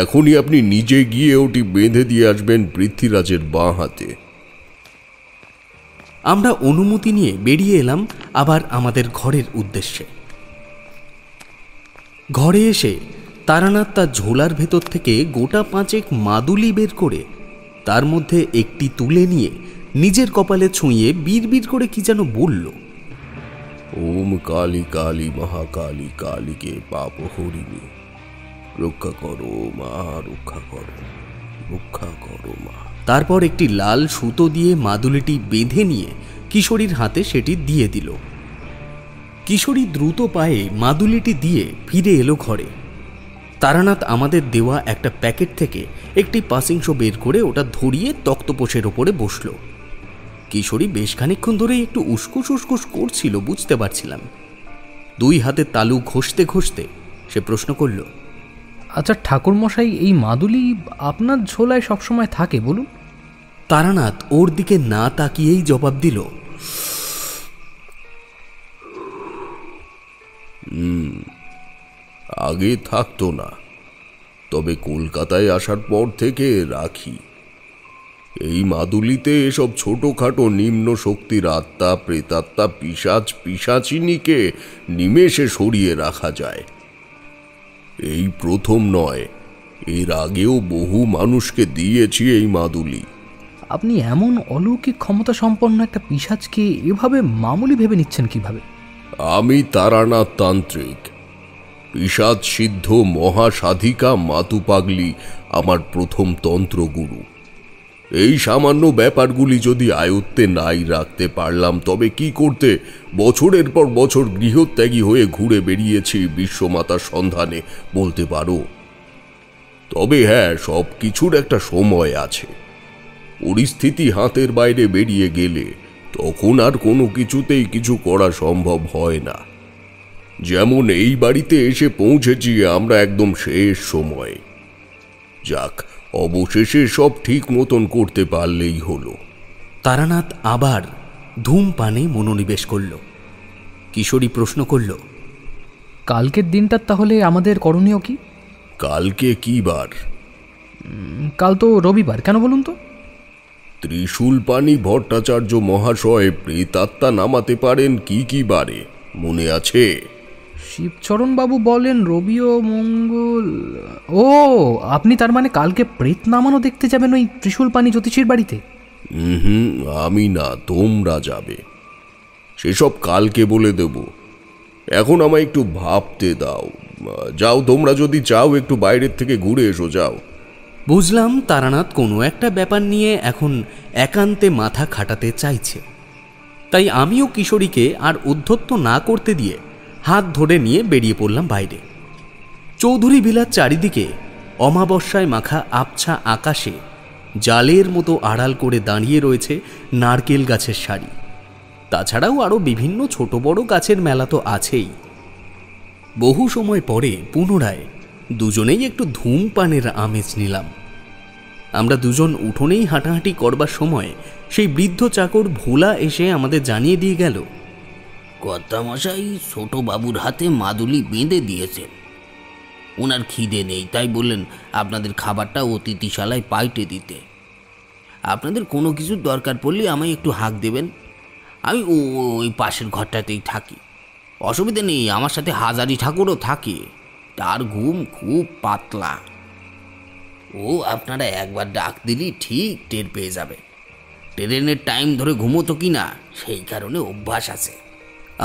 C: এখনই আপনি নিজে গিয়ে ওটি বেঁধে দিয়ে আসবেন পৃথ্বীরাজের বাঁ হাতে।
B: আমরা অনুমতি নিয়ে বেরিয়ে এলাম আবার আমাদের ঘরের উদ্দেশ্যে। ঘরে এসে তারানাথ তার ঝোলার ভেতর থেকে গোটা 5 মাদুলি বের করে তার মধ্যে একটি তুলে নিয়ে নিজের কপালে ছুঁয়ে বিড়বিড় করে কি যেন বলল।
C: ওম কালী কালী মহাকালী কালীকে পাপ হরিণী, রক্ষা করো মা, রক্ষা করো, রক্ষা করো মা।
B: তারপর একটি লাল সুতো দিয়ে মাদুলিটি বেঁধে নিয়ে কিশোরীর হাতে সেটি দিয়ে দিল। কিশোরী দ্রুত পায়ে মাদুলিটি দিয়ে ফিরে এলো ঘরে। তারানাথ আমাদের দেওয়া একটা প্যাকেট থেকে একটি পাসিংশো বের করে ওটা ধরিয়ে তক্তপোষের ওপরে বসল। কিশোরী বেশ খানিকক্ষণ ধরে একটু উস্কুস উস্কুস করছিল, বুঝতে পারছিলাম। 2 হাতের তালু ঘষতে ঘষতে সে প্রশ্ন করল,
A: আচ্ছা ঠাকুরমশাই, এই মাদুলি আপনার ঝোলায় সবসময় থাকে বলুন?
B: তারানাথ ওর দিকে না তাকিয়েই জবাব দিল,
C: আগে থাকতো না, তবে কলকাতায় আসার পর থেকে রাখি। এই মাদুলিতে এসব ছোটখাটো নিম্ন শক্তির আত্মা, প্রেতাত্মা, পিশাচ, পিশাচিনীকে নিমেষে সরিয়ে রাখা যায়। এই প্রথম নয়, এর আগেও বহু মানুষকে দিয়েছি এই মাদুলি।
A: আপনি এমন অলৌকিক ক্ষমতা সম্পন্ন একটা পিশাচকে এভাবে মামুলি ভেবে নিচ্ছেন কিভাবে?
C: আমি তারানাথ তান্ত্রিক, পিশাচ সিদ্ধ মহাসাধিকা মাতু পাগলি আমার প্রথম তন্ত্রগুরু। এই সামান্য ব্যাপারগুলি যদি আয়ত্তে নাই রাখতে পারলাম, তবে কি করতে বছরের পর বছর গৃহত্যাগী হয়ে ঘুরে বেরিয়েছি বিশ্বমাতার সন্ধানে বলতে পারো। তবে হ্যাঁ, সব কিছুর একটা সময় আছে। পরিস্থিতি হাতের বাইরে বেরিয়ে গেলে তখন আর কোনো কিছুতেই কিছু করা সম্ভব হয় না। যেমন এই বাড়িতে এসে পৌঁছেছি আমরা একদম শেষ সময়ে। যাক, অবশেষে সব ঠিক মতন করতে পারলেই হলো।
B: তারানাথ আবার ধূমপানে মনোনিবেশ করল। কিশোরী প্রশ্ন করল,
A: কালকের দিনটার তাহলে আমাদের করণীয় কি?
C: কালকে কি বার?
A: কাল তো রবিবার, কেন বলুন তো?
C: ত্রিশূলপাণি ভট্টাচার্য মহাশয় প্রেতাত্মা নামাতে পারেন কি কি বারে মনে আছে?
A: শিবচরণ বাবু বলেন রবি ও মঙ্গল। ও, আপনি তার মানে কালকে প্রেত নামানো দেখতে যাবেন ওই ত্রিশূলপাণি জ্যোতিষীর বাড়িতে?
C: আমি না, তোমরা যাবে। সেসব কালকে বলে দেব। এখন আমায় একটু ভাবতে দাও। যাও, তোমরা যদি চাও একটু বাইরের থেকে ঘুরে এসো, যাও।
B: বুঝলাম তারানাথ কোনো একটা ব্যাপার নিয়ে এখন একান্তে মাথা খাটাতে চাইছে। তাই আমিও কিশোরীকে আর উদ্ধত্ত না করতে দিয়ে হাত ধরে নিয়ে বেরিয়ে পড়লাম বাইরে। চৌধুরী বিলার চারিদিকে অমাবস্যায় মাখা আবছা আকাশে জালের মতো আড়াল করে দাঁড়িয়ে রয়েছে নারকেল গাছের সারি। তাছাড়াও আরও বিভিন্ন ছোট বড় গাছের মেলা তো আছেই। বহু সময় পরে পুনরায় দুজনেই একটু ধূমপানের আমেজ নিলাম। আমরা দুজন উঠোনেই হাঁটাহাঁটি করবার সময় সেই বৃদ্ধ চাকর ভোলা এসে আমাদের জানিয়ে দিয়ে গেল,
F: কর্তামশাই ছোট বাবুর হাতে মাদুলি বেঁধে দিয়েছেন। ওনার খিদে নেই, তাই বললেন আপনাদের খাবারটা অতিথিশালায় পাইটে দিতে। আপনাদের কোনো কিছুর দরকার পড়লে আমায় একটু হাঁক দেবেন। আমি ওই পাশের ঘরটাতেই থাকি, অসুবিধে নেই। আমার সাথে হাজারি ঠাকুরও থাকে, তার ঘুম খুব পাতলা। ও আপনারা একবার ডাক দিলেই ঠিক টের পেয়ে যাবে। ট্রেনের টাইম ধরে ঘুমোতো কি না, সেই কারণে অভ্যাস আছে।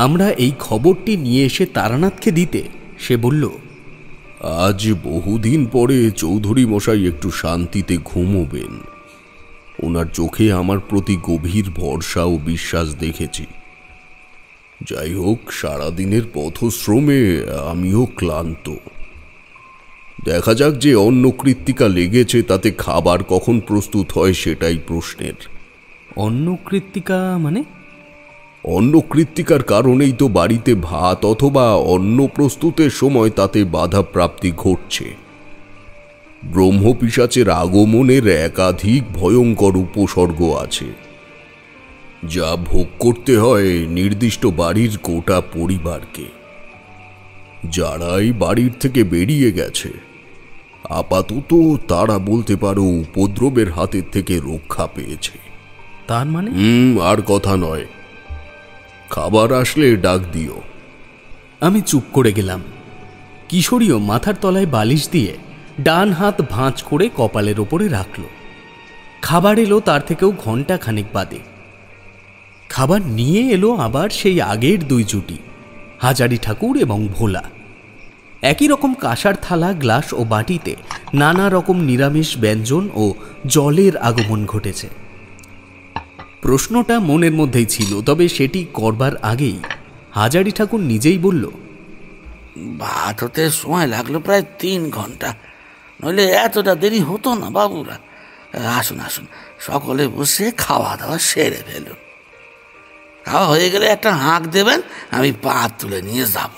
B: আমরা এই খবরটি নিয়ে এসে তারানাথকে দিতে সে বলল,
C: আজ বহুদিন পরে চৌধুরী মশাই একটু শান্তিতে ঘুমোবেন। ওনার চোখে আমার প্রতি গভীর ভরসা ও বিশ্বাস দেখেছি। যাই হোক, সারাদিনের পথশ্রমে আমিও ক্লান্ত। দেখা যাক, যে অন্নকৃত্তিকা লেগেছে তাতে খাবার কখন প্রস্তুত হয় সেটাই প্রশ্নের।
B: অন্নকৃত্তিকা মানে?
C: অন্নকৃত্তিকার কারণেই তো বাড়িতে ভাত অথবা অন্ন প্রস্তুতের সময় তাতে বাধা প্রাপ্তি ঘটছে। ব্রহ্মপিশাচের আগমনের একাধিক ভয়ঙ্কর উপসর্গ আছে, যা ভোগ করতে হয় নির্দিষ্ট বাড়ির গোটা পরিবারকে। যারাই বাড়ির থেকে বেরিয়ে গেছে আপাতত তারা বলতে পারো উপদ্রবের হাতের থেকে রক্ষা পেয়েছে।
B: তার মানে?
C: আর কথা নয়, খাবার আসলে ডাক দিও।
B: আমি চুপ করে গেলাম। কিশোরীও মাথার তলায় বালিশ দিয়ে ডান হাত ভাঁজ করে কপালের ওপরে রাখল। খাবার এলো তার থেকেও ঘন্টা খানেক বাদে। খাবার নিয়ে এলো আবার সেই আগের 2 জুটি, হাজারি ঠাকুর এবং ভোলা। একই রকম কাঁসার থালা, গ্লাস ও বাটিতে নানা রকম নিরামিষ ব্যঞ্জন ও জলের আগমন ঘটেছে। প্রশ্নটা মনের মধ্যেই ছিল, তবে সেটি করবার আগেই হাজারি ঠাকুর নিজেই বলল,
D: ভাত হতে সময় লাগলো প্রায় 3 ঘন্টা, নইলে এতটা দেরি হতো না বাবুরা। আসুন আসুন, সকলে বসে খাওয়া দাওয়া সেরে ফেলুন। খাওয়া হয়ে গেলে একটা হাঁক দেবেন, আমি পাত তুলে নিয়ে যাব।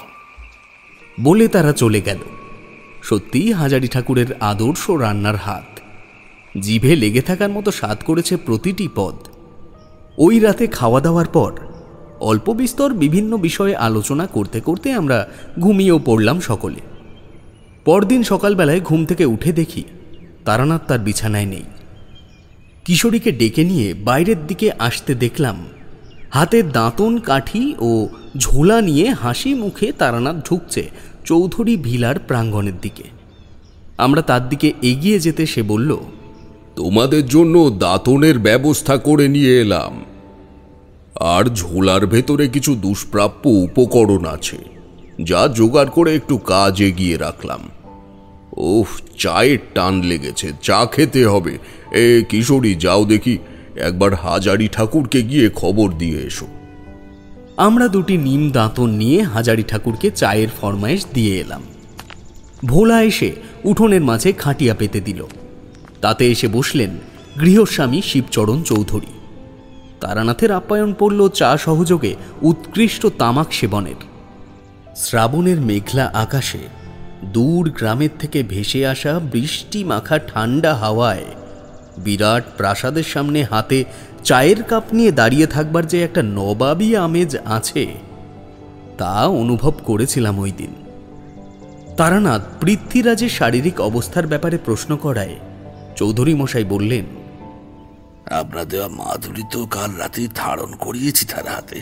B: বলে তারা চলে গেল। সত্যিই হাজারি ঠাকুরের আদর্শ রান্নার হাত, জিভে লেগে থাকার মতো স্বাদ করেছে প্রতিটি পদ। ওই রাতে খাওয়া দাওয়ার পর অল্প বিস্তর বিভিন্ন বিষয়ে আলোচনা করতে করতে আমরা ঘুমিয়েও পড়লাম সকলে। পরদিন সকালবেলায় ঘুম থেকে উঠে দেখি তারানাথ তার বিছানায় নেই। কিশোরীকে ডেকে নিয়ে বাইরের দিকে আসতে দেখলাম হাতে দাঁতন কাঠি ও ঝোলা নিয়ে হাসি মুখে তারানাথ ঢুকছে চৌধুরী ভিলার প্রাঙ্গণের দিকে। আমরা তার দিকে এগিয়ে যেতে সে বলল,
C: তোমাদের জন্য দাঁতনের ব্যবস্থা করে নিয়ে এলাম, আর ঝোলার ভেতরে কিছু দুষ্প্রাপ্য উপকরণ আছে, যা জোগাড় করে একটু কাজ এগিয়ে রাখলাম। ওহ, চায়ের টান লেগেছে, চা খেতে হবে। কিশোরী, যাও দেখি একবার হাজারি ঠাকুরকে গিয়ে খবর দিয়ে এসো।
B: আমরা দুটি নিম দাঁতন নিয়ে হাজারি ঠাকুরকে চায়ের ফরমাইশ দিয়ে এলাম। ভোলা এসে উঠোনের মাঝে খাটিয়া পেতে দিল। তাতে এসে বসলেন গৃহস্বামী শিবচরণ চৌধুরী। তারানাথের আপ্যায়ন পড়ল চা সহযোগে উৎকৃষ্ট তামাক সেবনের। শ্রাবণের মেঘলা আকাশে দূর গ্রামের থেকে ভেসে আসা বৃষ্টি মাখা ঠান্ডা হাওয়ায় বিরাট প্রাসাদের সামনে হাতে চায়ের কাপ নিয়ে দাঁড়িয়ে থাকবার যে একটা নবাবী আমেজ আছে, তা অনুভব করেছিলাম ওই দিন। তারানাথ পৃথ্বীরাজের শারীরিক অবস্থার ব্যাপারে প্রশ্ন করায় চৌধুরী মশাই বললেন,
D: আপনার দেওয়া মাধুরী তো কাল রাতেই ধারণ করিয়েছি তার হাতে।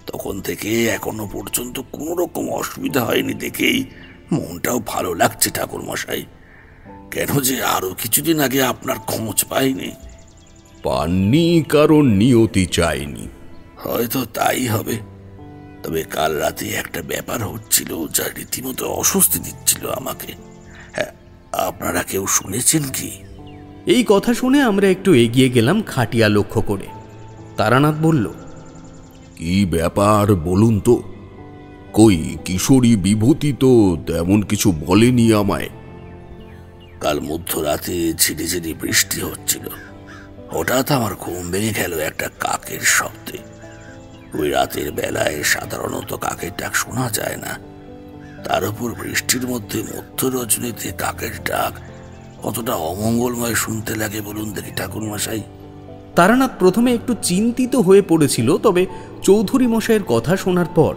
D: তখন থেকে এখনো পর্যন্ত কোনো রকম অসুবিধা হয়নি দেখেই মনটাও ভালো লাগছে ঠাকুর মশাই। কেন যে আরো কিছুদিন আগে আপনার খোঁজ পাইনি।
C: পাননি কারণ নিয়তি চায়নি।
D: হয়তো তাই হবে। তবে কাল রাতে একটা ব্যাপার হচ্ছিল যা রীতিমতো অস্বস্তি দিচ্ছিল আমাকে। হ্যাঁ, আপনারা কেউ শুনেছেন কি?
B: এই কথা শুনে আমরা একটু এগিয়ে গেলাম খাটিয়া লক্ষ্য করে। তারানাথ বলল,
C: কি ব্যাপার বলুন তো? কই, কিশোরী বিভূতি তো তেমন কিছু বলেনি আমায়।
D: কাল মধ্যরাতে ঝিরিঝিরি বৃষ্টি হচ্ছিল। হঠাৎ আমার ঘুম ভেঙে গেল একটা কাকের শব্দে। ওই রাতের বেলায় সাধারণত কাকের ডাক শোনা যায় না, তার উপর বৃষ্টির মধ্যে মধ্য রজনীতে কাকের ডাক কতটা অমঙ্গলময় শুনতে লাগে বলুন দেখি ঠাকুর মশাই।
B: তারানাথ প্রথমে একটু চিন্তিত হয়ে পড়েছিল, তবে চৌধুরী মশাইয়ের কথা শোনার পর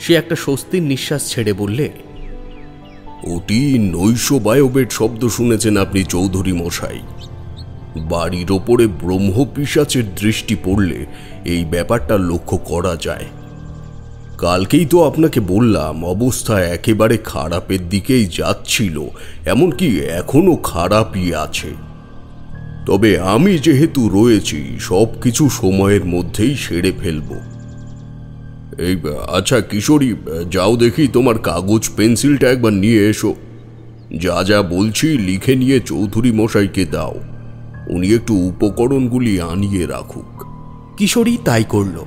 B: সে একটা স্বস্তির নিঃশ্বাস ছেড়ে বললে,
C: ওটি নৈশ বায়বের শব্দ শুনেছেন আপনি চৌধুরী মশাই। বাড়ির ওপরে ব্রহ্মপিশাচের দৃষ্টি পড়লে এই ব্যাপারটা লক্ষ্য করা যায়। কালকেই তো আপনাকে বললাম অবস্থা একেবারে খারাপের দিকেই যাচ্ছিল, এমনকি এখনো খারাপই আছে। তবে আমি যেহেতু রয়েছি, সব কিছু সময়ের মধ্যেই সেরে ফেলব। এই আচ্ছা কিশোরী, যাও দেখি তোমার কাগজ পেন্সিলটা একবার নিয়ে এসো। যা যা বলছি লিখে নিয়ে চৌধুরী মশাইকে দাও, উনি একটু উপকরণগুলি আনিয়ে রাখুক।
B: কিশোরী তাই করল।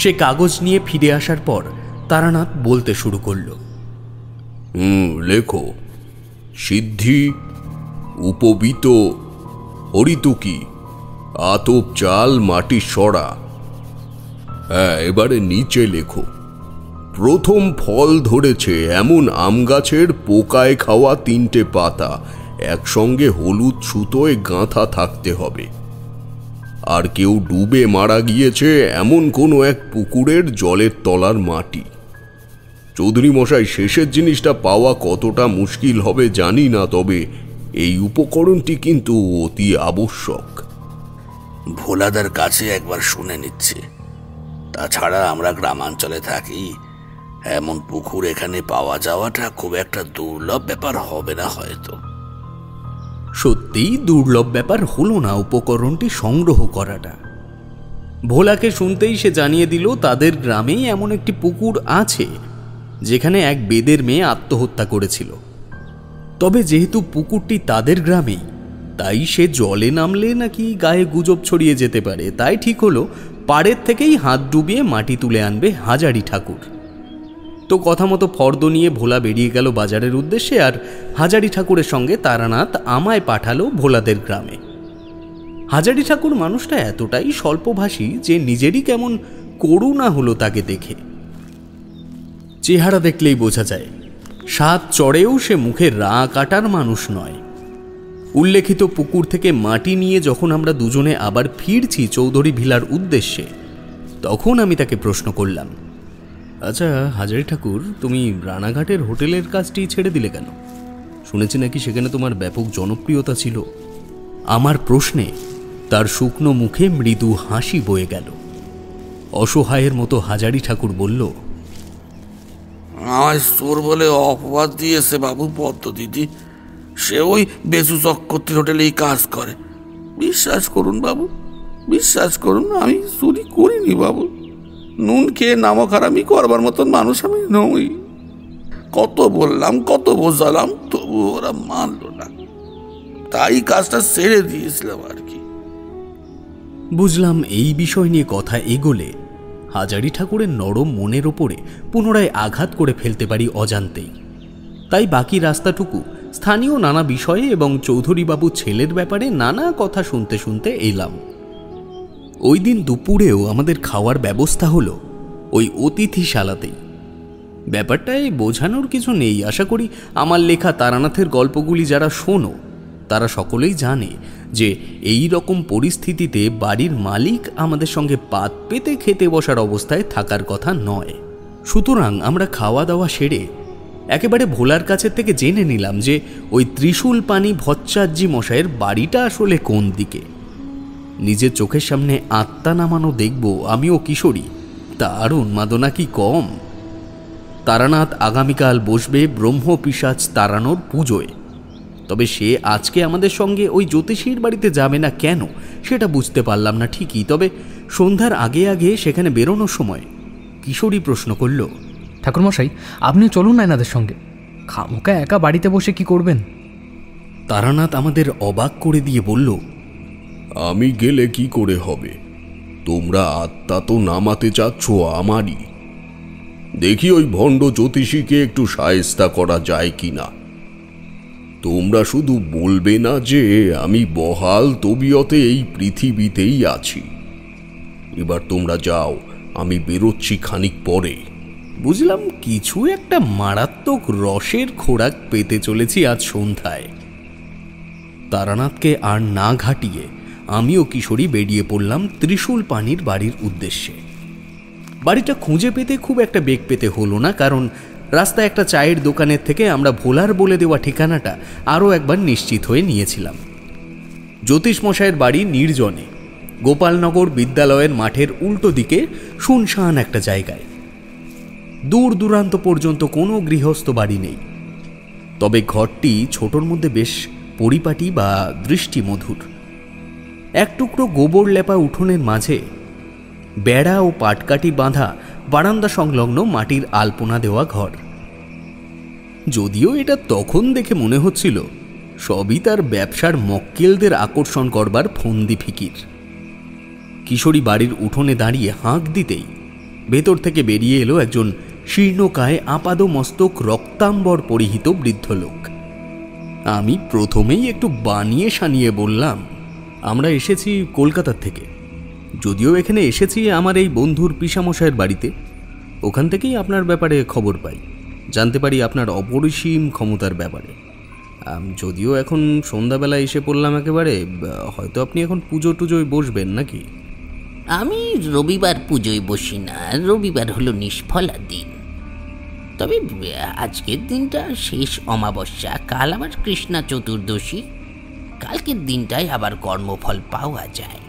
B: সে কাগজ নিয়ে ফিরে আসার পর তারানাথ বলতে শুরু করল,
C: লেখো। সিদ্ধি, উপবিত, হরিতুকি, আতপ চাল, মাটির সরা। হ্যাঁ, এবারে নিচে লেখো। প্রথম ফল ধরেছে এমন আম গাছের পোকায় খাওয়া 3টে পাতা একসঙ্গে হলুদ সুতোয় গাঁথা থাকতে হবে। আর কেউ ডুবে মারা গিয়েছে এমন কোনো এক পুকুরের জলের তলার মাটি। চৌধুরী মশাই, শেষের জিনিসটা পাওয়া কতটা মুশকিল হবে জানি না, তবে এই উপকরণটি কিন্তু অতি আবশ্যক।
D: ভোলাদার কাছে একবার শুনে নিচ্ছে। তাছাড়া আমরা গ্রামাঞ্চলে থাকি, এমন পুকুর এখানে পাওয়া যাওয়াটা খুব একটা দুর্লভ ব্যাপার হবে না হয়তো।
B: সত্যিই দুর্লভ ব্যাপার হলো না উপকরণটি সংগ্রহ করাটা। ভোলাকে শুনতেই সে জানিয়ে দিল তাদের গ্রামেই এমন একটি পুকুর আছে যেখানে এক বেদের মেয়ে আত্মহত্যা করেছিল। তবে যেহেতু পুকুরটি তাদের গ্রামেই, তাই সে জলে নামলে নাকি গায়ে গুজব ছড়িয়ে যেতে পারে, তাই ঠিক হলো পাড়ের থেকেই হাত ডুবিয়ে মাটি তুলে আনবে হাজারি ঠাকুর। তো কথা মতো ফর্দ নিয়ে ভোলা বেরিয়ে গেল বাজারের উদ্দেশ্যে, আর হাজারি ঠাকুরের সঙ্গে তারানাথ আমায় পাঠালো ভোলাদের গ্রামে। হাজারি ঠাকুর মানুষটা এতটাই স্বল্পভাষী যে নিজেরই কেমন করুণা হলো তাকে দেখে। চেহারা দেখলেই বোঝা যায় সাত চড়েও সে মুখে রা কাটার মানুষ নয়। উল্লেখিত পুকুর থেকে মাটি নিয়ে যখন আমরা দুজনে আবার ফিরছি চৌধুরী ভিলার উদ্দেশ্যে, তখন আমি তাকে প্রশ্ন করলাম, আচ্ছা হাজারি ঠাকুর, তুমি রানাঘাটের হোটেলের কাজটি ছেড়ে দিলে কেন? শুনেছি নাকি সেখানে তোমার ব্যাপক জনপ্রিয়তা ছিল। আমার প্রশ্নে তার শুকনো মুখে মৃদু হাসি বয়ে গেল। অসহায়ের মতো হাজারি ঠাকুর বলল,
D: আমায় চোর বলে অপবাদ দিয়েছে বাবু পদ্ম দিদি। সে ওই বেসু চক্রবর্তীর হোটেলেই কাজ করে। বিশ্বাস করুন বাবু, বিশ্বাস করুন, আমি চুরি করিনি বাবু। নুন খেয়ে নামক হারামি করবার মতন মানুষ আমি নই। কত বললাম, কত বোঝালাম, তবু ওরা মানল না, তাই কাজটা ছেড়ে দিয়েছিলাম আর কি।
B: বুঝলাম এই বিষয় নিয়ে কথা এগোলে হাজারি ঠাকুরের নরম মনের ওপরে পুনরায় আঘাত করে ফেলতে পারি অজান্তেই। তাই বাকি রাস্তাটুকু স্থানীয় নানা বিষয়ে এবং চৌধুরীবাবু ছেলের ব্যাপারে নানা কথা শুনতে শুনতে এলাম। ওই দিন দুপুরেও আমাদের খাওয়ার ব্যবস্থা হলো ওই অতিথিশালাতেই। ব্যাপারটায় বোঝানোর কিছু নেই। আশা করি আমার লেখা তারানাথের গল্পগুলি যারা শোনো তারা সকলেই জানে যে এই রকম পরিস্থিতিতে বাড়ির মালিক আমাদের সঙ্গে পাত পেতে খেতে বসার অবস্থায় থাকার কথা নয়। সুতরাং আমরা খাওয়া দাওয়া সেরে একেবারে ভোলার কাছের থেকে জেনে নিলাম যে ওই ত্রিশূল পানি ভট্টাচার্যি মশাইয়ের বাড়িটা আসলে কোন দিকে। নিজের চোখের সামনে আত্মা নামানো দেখব আমিও কিশোরী, তার উন্মাদনা কি কম। তারানাথ আগামীকাল বসবে ব্রহ্ম পিশাচ তাড়ানোর পুজোয়। তবে সে আজকে আমাদের সঙ্গে ওই জ্যোতিষীর বাড়িতে যাবে না কেন সেটা বুঝতে পারলাম না ঠিকই। তবে সন্ধ্যার আগে আগে সেখানে বেরোনোর সময় কিশোরী প্রশ্ন করল,
A: ঠাকুরমশাই আপনি চলুন না এনাদের সঙ্গে, খামোকা একা বাড়িতে বসে কি করবেন?
B: তারানাথ আমাদের অবাক করে দিয়ে বলল,
C: আমি গেলে কি করে হবে? তোমরা আত্মা তো নামাতে চাচ্ছ আমারই। দেখি ওই ভণ্ড জ্যোতিষীকে একটু শায়েস্তা করা যায় কিনা। তোমরা শুধু বলবে না যে আমি বহাল তবিয়তে এই পৃথিবীতেই আছি। এবার তোমরা যাও, আমি বেরোচ্ছি খানিক পরে।
B: বুঝলাম কিছু একটা মারাত্মক রসের খোরাক পেতে চলেছি আজ সন্ধ্যায়। তারানাথকে আর না ঘাটিয়ে আমিও কিশোরী বেরিয়ে পড়লাম ত্রিশূল পানির বাড়ির উদ্দেশ্যে। বাড়িটা খুঁজে পেতে খুব একটা বেগ পেতে হলো না, কারণ রাস্তায় একটা চায়ের দোকানের থেকে আমরা ভোলার বলে দেওয়া ঠিকানাটা আরও একবার নিশ্চিত হয়ে নিয়েছিলাম। জ্যোতিষ মশাইয়ের বাড়ি নির্জনে, গোপালনগর বিদ্যালয়ের মাঠের উল্টো দিকে শুনশান একটা জায়গায়। দূর দূরান্ত পর্যন্ত কোনো গৃহস্থ বাড়ি নেই। তবে ঘরটি ছোটর মধ্যে বেশ পরিপাটি বা দৃষ্টিমধুর। এক টুকরো গোবর লেপা উঠোনের মাঝে বেড়া ও পাটকাঠি বাঁধা বারান্দা সংলগ্ন মাটির আলপনা দেওয়া ঘর। যদিও এটা তখন দেখে মনে হচ্ছিল সবই তার ব্যবসার মক্কেলদের আকর্ষণ করবার ফন্দি ফিকির। কিশোরী বাড়ির উঠোনে দাঁড়িয়ে হাঁক দিতেই ভেতর থেকে বেরিয়ে এলো একজন শীর্ণকায় আপাদমস্তক রক্তাম্বর পরিহিত বৃদ্ধ লোক। আমি প্রথমেই একটু বানিয়ে সানিয়ে বললাম, আমরা এসেছি কলকাতার থেকে। যদিও এখানে এসেছি আমার এই বন্ধুর পিসামশাইয়ের বাড়িতে। ওখান থেকেই আপনার ব্যাপারে খবর পাই, জানতে পারি আপনার অপরিসীম ক্ষমতার ব্যাপারে। যদিও এখন সন্ধ্যাবেলা এসে পড়লাম একেবারে, হয়তো আপনি এখন পুজো টুজোয় বসবেন নাকি?
F: আমি রবিবার পুজোয় বসি না, রবিবার হলো নিষ্ফলা দিন। তবে আজকের দিনটা শেষ অমাবস্যা, কাল আবার কৃষ্ণা চতুর্দশী, কালকের দিনটায় আবার কর্মফল পাওয়া যায়।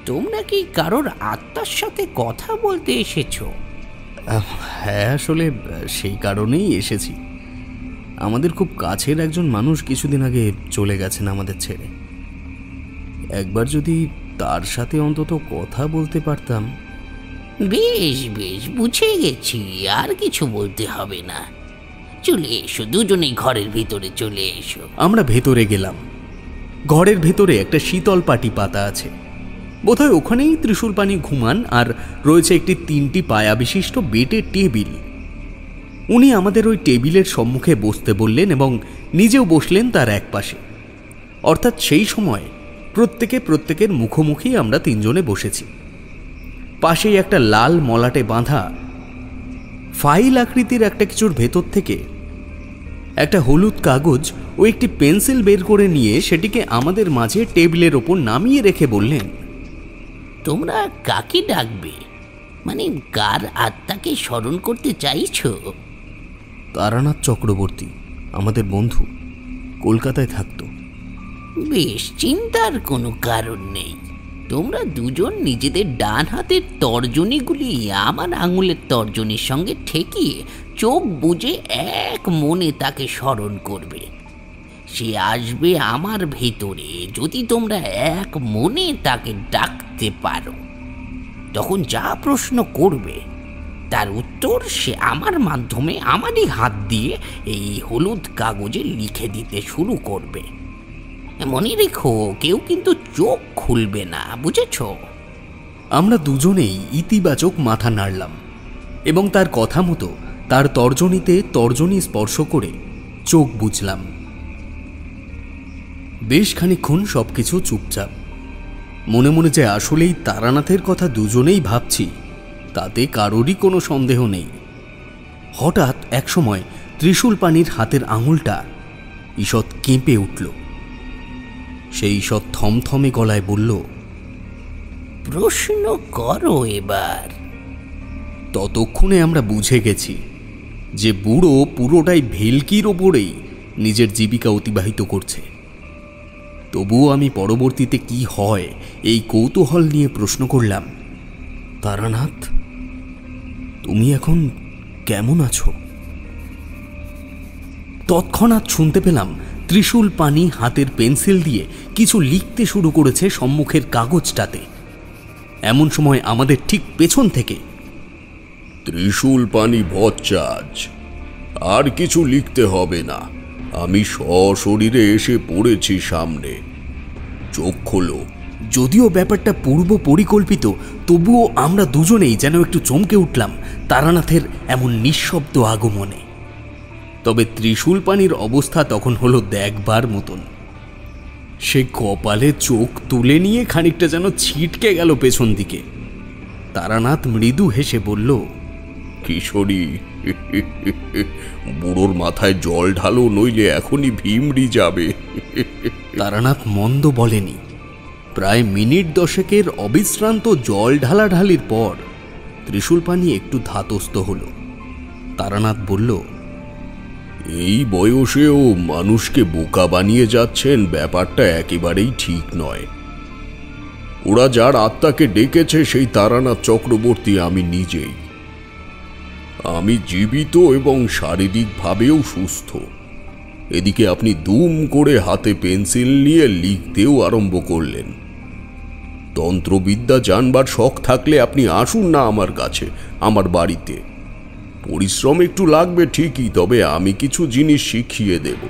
F: তোমরা কি কারোর আত্মার সাথে কথা বলতে এসেছো?
B: হ্যাঁ, আসলে সেই কারণেই এসেছি। আমাদের খুব কাছের একজন মানুষ কিছুদিন আগে চলে গেছেন আমাদের ছেড়ে। একবার যদি তার সাথে অন্তত কথা বলতে পারতাম।
F: বেশ বেশ, বুঝে গেছি, আর কিছু বলতে হবে না। চলে এসো, দুজনেই ঘরের ভিতরে চলে এসো।
B: আমরা ভেতরে গেলাম। ঘরের ভেতরে একটা শীতল পাটি পাতা আছে। বোধহয় ওখানেই ত্রিশূল পানি ঘুমান, আর রয়েছে একটি 3টি পায়া বিশিষ্ট বেটের টেবিল। উনি আমাদের ওই টেবিলের সম্মুখে বসতে বললেন এবং নিজেও বসলেন তার এক পাশে। অর্থাৎ সেই সময় প্রত্যেকের মুখোমুখি আমরা 3 জনে বসেছি। পাশেই একটা লাল মলাটে বাঁধা ফাইল আকৃতির একটা কিছুর ভেতর থেকে একটা হলুদ কাগজ ও একটি পেন্সিল বের করে নিয়ে সেটিকে আমাদের মাঝে টেবিলের ওপর নামিয়ে রেখে বললেন,
F: তোমরা কাকে ডাকবে? মানে কার আত্মাকে স্মরণ করতে চাইছো?
B: তারানাথ চক্রবর্তী, আমাদের বন্ধু, কলকাতায় থাকতো।
F: বেশ, চিন্তার কোনো কারণ নেই। তোমরা দুজন নিজেদের ডান হাতের তর্জনীগুলি আমার আঙুলের তর্জনীর সঙ্গে ঠেকিয়ে চোখ বুজে এক মনে তাকে স্মরণ করবে। সে আসবে আমার ভেতরে। যদি তোমরা এক মনে তাকে ডাকতে পারো, তখন যা প্রশ্ন করবে তার উত্তর সে আমার মাধ্যমে আমারই হাত দিয়ে এই হলুদ কাগজে লিখে দিতে শুরু করবে। মনে রেখো, কেউ কিন্তু চোখ খুলবে না, বুঝেছ?
B: আমরা দুজনেই ইতিবাচক মাথা নাড়লাম এবং তার কথা মতো তার তর্জনীতে তর্জনী স্পর্শ করে চোখ বুঝলাম। বেশ খানিকক্ষণ সবকিছু চুপচাপ। মনে মনে যে আসলেই তারানাথের কথা দুজনেই ভাবছি, তাতে কারোরই কোনো সন্দেহ নেই। হঠাৎ একসময় ত্রিশূল পানির হাতের আঙুলটা ঈষৎ কেঁপে উঠল। সেই ঈষৎ থমথমে গলায় বলল,
F: প্রশ্ন করো এবার।
B: ততক্ষণে আমরা বুঝে গেছি যে বুড়ো পুরোটাই ভেলকির ওপরেই নিজের জীবিকা অতিবাহিত করছে। তবুও আমি পরবর্তীতে কি হয় এই কৌতূহল নিয়ে প্রশ্ন করলাম, তারানাথ, তুমি এখন কেমন আছো? তৎক্ষণাৎ শুনতে পেলাম ত্রিশূল পানি হাতের পেন্সিল দিয়ে কিছু লিখতে শুরু করেছে সম্মুখের কাগজটাতে। এমন সময় আমাদের ঠিক পেছন থেকে,
C: ত্রিশূল পানি ভট্টাচ, আর কিছু লিখতে হবে না, আমি সশরীরে এসে পড়েছি সামনে, চোখ খোলো।
B: যদিও ব্যাপারটা পূর্ব পরিকল্পিত, তবুও আমরা দুজনেই যেন একটু চমকে উঠলাম তারানাথের এমন নিঃশব্দ আগমনে। তবে ত্রিশূল পানির অবস্থা তখন হলো দেখবার মতন। সে কপালে চোখ তুলে নিয়ে খানিকটা যেন ছিটকে গেল পেছন দিকে। তারানাথ মৃদু হেসে বলল,
C: কিশোরী, বুড়োর মাথায় জল ঢালো, নইলে এখনই ভিমড়ি যাবে।
B: তারানাথ মন্দ বলেনি। প্রায় মিনিট 10 অবিশ্রান্ত জল ঢালাঢালির পর ত্রিশূল পানি একটু ধাতস্থ হল। তারানাথ বলল,
C: এই বয়সেও মানুষকে বোকা বানিয়ে যাচ্ছেন, ব্যাপারটা একেবারেই ঠিক নয়। ওরা যার আত্মাকে ডেকেছে সেই তারানাথ চক্রবর্তী আমি নিজেই। আমি জীবিত এবং শারীরিকভাবেও সুস্থ। এদিকে আপনি দুম করে হাতে পেন্সিল নিয়ে লিখতেও আরম্ভ করলেন। তন্ত্রবিদ্যা জানবার শখ থাকলে আপনি আসুন না আমার কাছে, আমার বাড়িতে। পরিশ্রম একটু লাগবে ঠিকই, তবে আমি কিছু জিনিস শিখিয়ে দেব।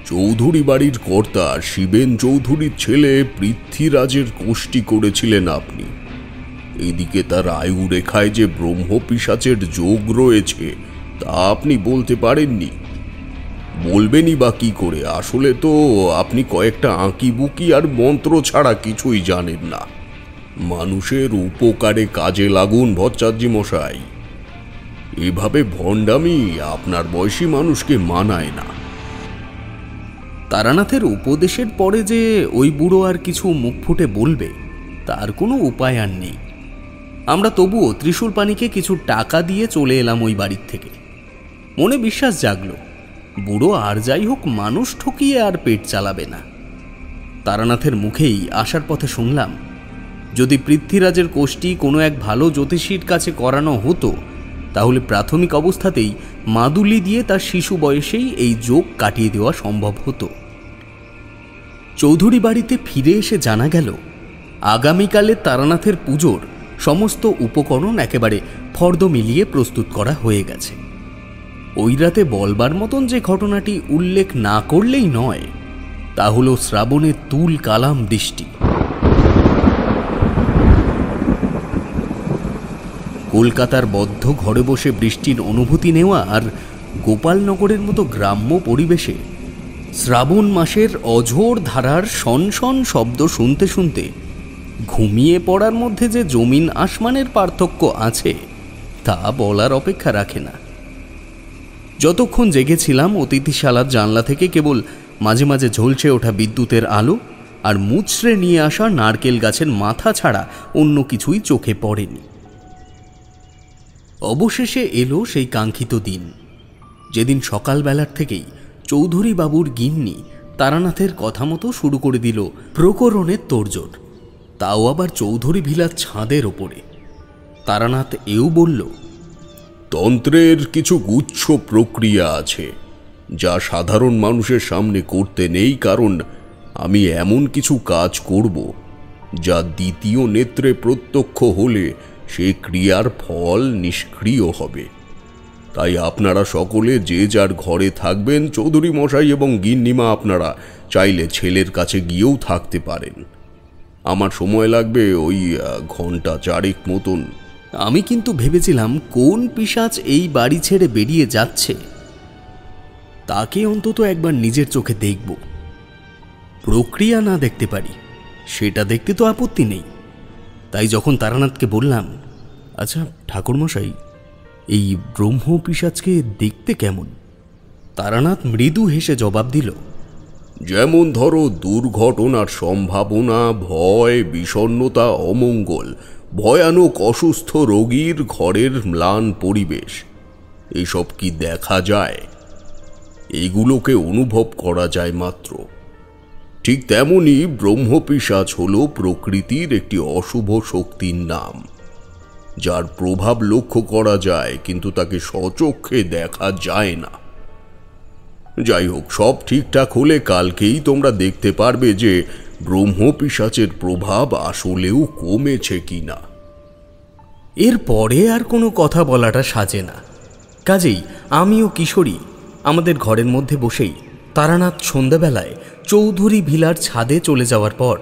C: চৌধুরী বাড়ির কর্তা শিবেন চৌধুরীর ছেলে পৃথ্বীরাজের কোষ্ঠী করেছিলেন আপনি। এদিকে তার আয়ু রেখায় যে ব্রহ্ম পিশাচের যোগ রয়েছে তা আপনি বলতে পারেননি। বলবেনই বা কি করে? আসলে তো আপনি কয়েকটা আঁকিবুকি আর মন্ত্র ছাড়া কিছুই জানেন না। মানুষের উপকারে কাজে লাগুন ভট্টাচার্য মশাই। এভাবে ভণ্ডামি আপনার বয়সী মানুষকে মানায় না।
B: তারানাথের উপদেশের পরে যে ওই বুড়ো আর কিছু মুখ ফুটে বলবে তার কোনো উপায় আর নেই। আমরা তবুও ত্রিশূল পানিকে কিছু টাকা দিয়ে চলে এলাম ওই বাড়ির থেকে। মনে বিশ্বাস জাগলো বুড়ো আর যাই হোক মানুষ ঠকিয়ে আর পেট চালাবে না। তারানাথের মুখেই আসার পথে শুনলাম, যদি পৃথ্বীরাজের কোষ্ঠী কোনো এক ভালো জ্যোতিষীর কাছে করানো হতো তাহলে প্রাথমিক অবস্থাতেই মাদুলি দিয়ে তার শিশু বয়সেই এই যোগ কাটিয়ে দেওয়া সম্ভব হতো। চৌধুরী বাড়িতে ফিরে এসে জানা গেল আগামীকালে তারানাথের পুজোর সমস্ত উপকরণ একেবারে ফর্দ মিলিয়ে প্রস্তুত করা হয়ে গেছে। ওই রাতে বলবার মতন যে ঘটনাটি উল্লেখ না করলেই নয় তা হল শ্রাবণের তুল কালাম দৃষ্টি। কলকাতার বদ্ধ ঘরে বসে বৃষ্টির অনুভূতি নেওয়া আর গোপালনগরের মতো গ্রাম্য পরিবেশে শ্রাবণ মাসের অঝোর ধারার শনশন শব্দ শুনতে শুনতে ঘুমিয়ে পড়ার মধ্যে যে জমিন আসমানের পার্থক্য আছে তা বলার অপেক্ষা রাখে না। যতক্ষণ জেগেছিলাম অতিথিশালার জানলা থেকে কেবল মাঝে মাঝে ঝলসে ওঠা বিদ্যুতের আলো আর মুচড়ে নিয়ে আসা নারকেল গাছের মাথা ছাড়া অন্য কিছুই চোখে পড়েনি। অবশেষে এলো সেই কাঙ্ক্ষিত দিন, যেদিন সকালবেলার থেকেই চৌধুরী বাবুর গিন্নি তারানাথের কথা মতো শুরু করে দিল প্রকরণের তোড়জোড়, তাও আবার চৌধুরী ভিলার ছাদের ওপরে। তারানাথ এও বলল,
C: তন্ত্রের কিছু গুচ্ছ প্রক্রিয়া আছে যা সাধারণ মানুষের সামনে করতে নেই, কারণ আমি এমন কিছু কাজ করব যা দ্বিতীয় নেত্রে প্রত্যক্ষ হলে সে ক্রিয়ার ফল নিষ্ক্রিয় হবে। তাই আপনারা সকলে যে যার ঘরে থাকবেন। চৌধুরী মশাই এবং গিন্নিমা আপনারা চাইলে ছেলের কাছে গিয়েও থাকতে পারেন। আমার সময় লাগবে ওই ঘন্টা চারেক মতন।
B: আমি কিন্তু ভেবেছিলাম কোন পিশাচ এই বাড়ি ছেড়ে বেরিয়ে যাচ্ছে তাকে অন্তত একবার নিজের চোখে দেখব। প্রক্রিয়া না দেখতে পারি সেটা দেখতে তো আপত্তি নেই। তাই যখন তারানাথকে বললাম, আচ্ছা ঠাকুরমশাই, এই ব্রহ্ম পিশাচকে দেখতে কেমন, তারানাথ মৃদু হেসে জবাব দিল,
C: যেমন ধরো দুর্ঘটনার সম্ভাবনা, ভয়, বিষণ্ণতা, অমঙ্গল, ভয়ানক অসুস্থ রোগীর ঘরের ম্লান পরিবেশ, এসব কি দেখা যায়? এগুলোকে অনুভব করা যায় মাত্র। ঠিক তেমনি ব্রহ্মপিশাচ হল প্রকৃতির একটি অশুভ শক্তির নাম, যার প্রভাব লক্ষ্য করা যায় কিন্তু তাকে স্বচক্ষে দেখা যায় না। যাই হোক, সব ঠিকঠাক হলে কালকেই তোমরা দেখতে পারবে যে ব্রহ্মপিশাচের প্রভাব আসলেও কমেছে কিনা।
B: এরপরে আর কোনো কথা বলাটা সাজে না। কাজেই আমি ও কিশোরী আমাদের ঘরের মধ্যে বসেই তারানাথ সন্ধ্যাবেলায় চৌধুরী ভিলার ছাদে চলে যাওয়ার পর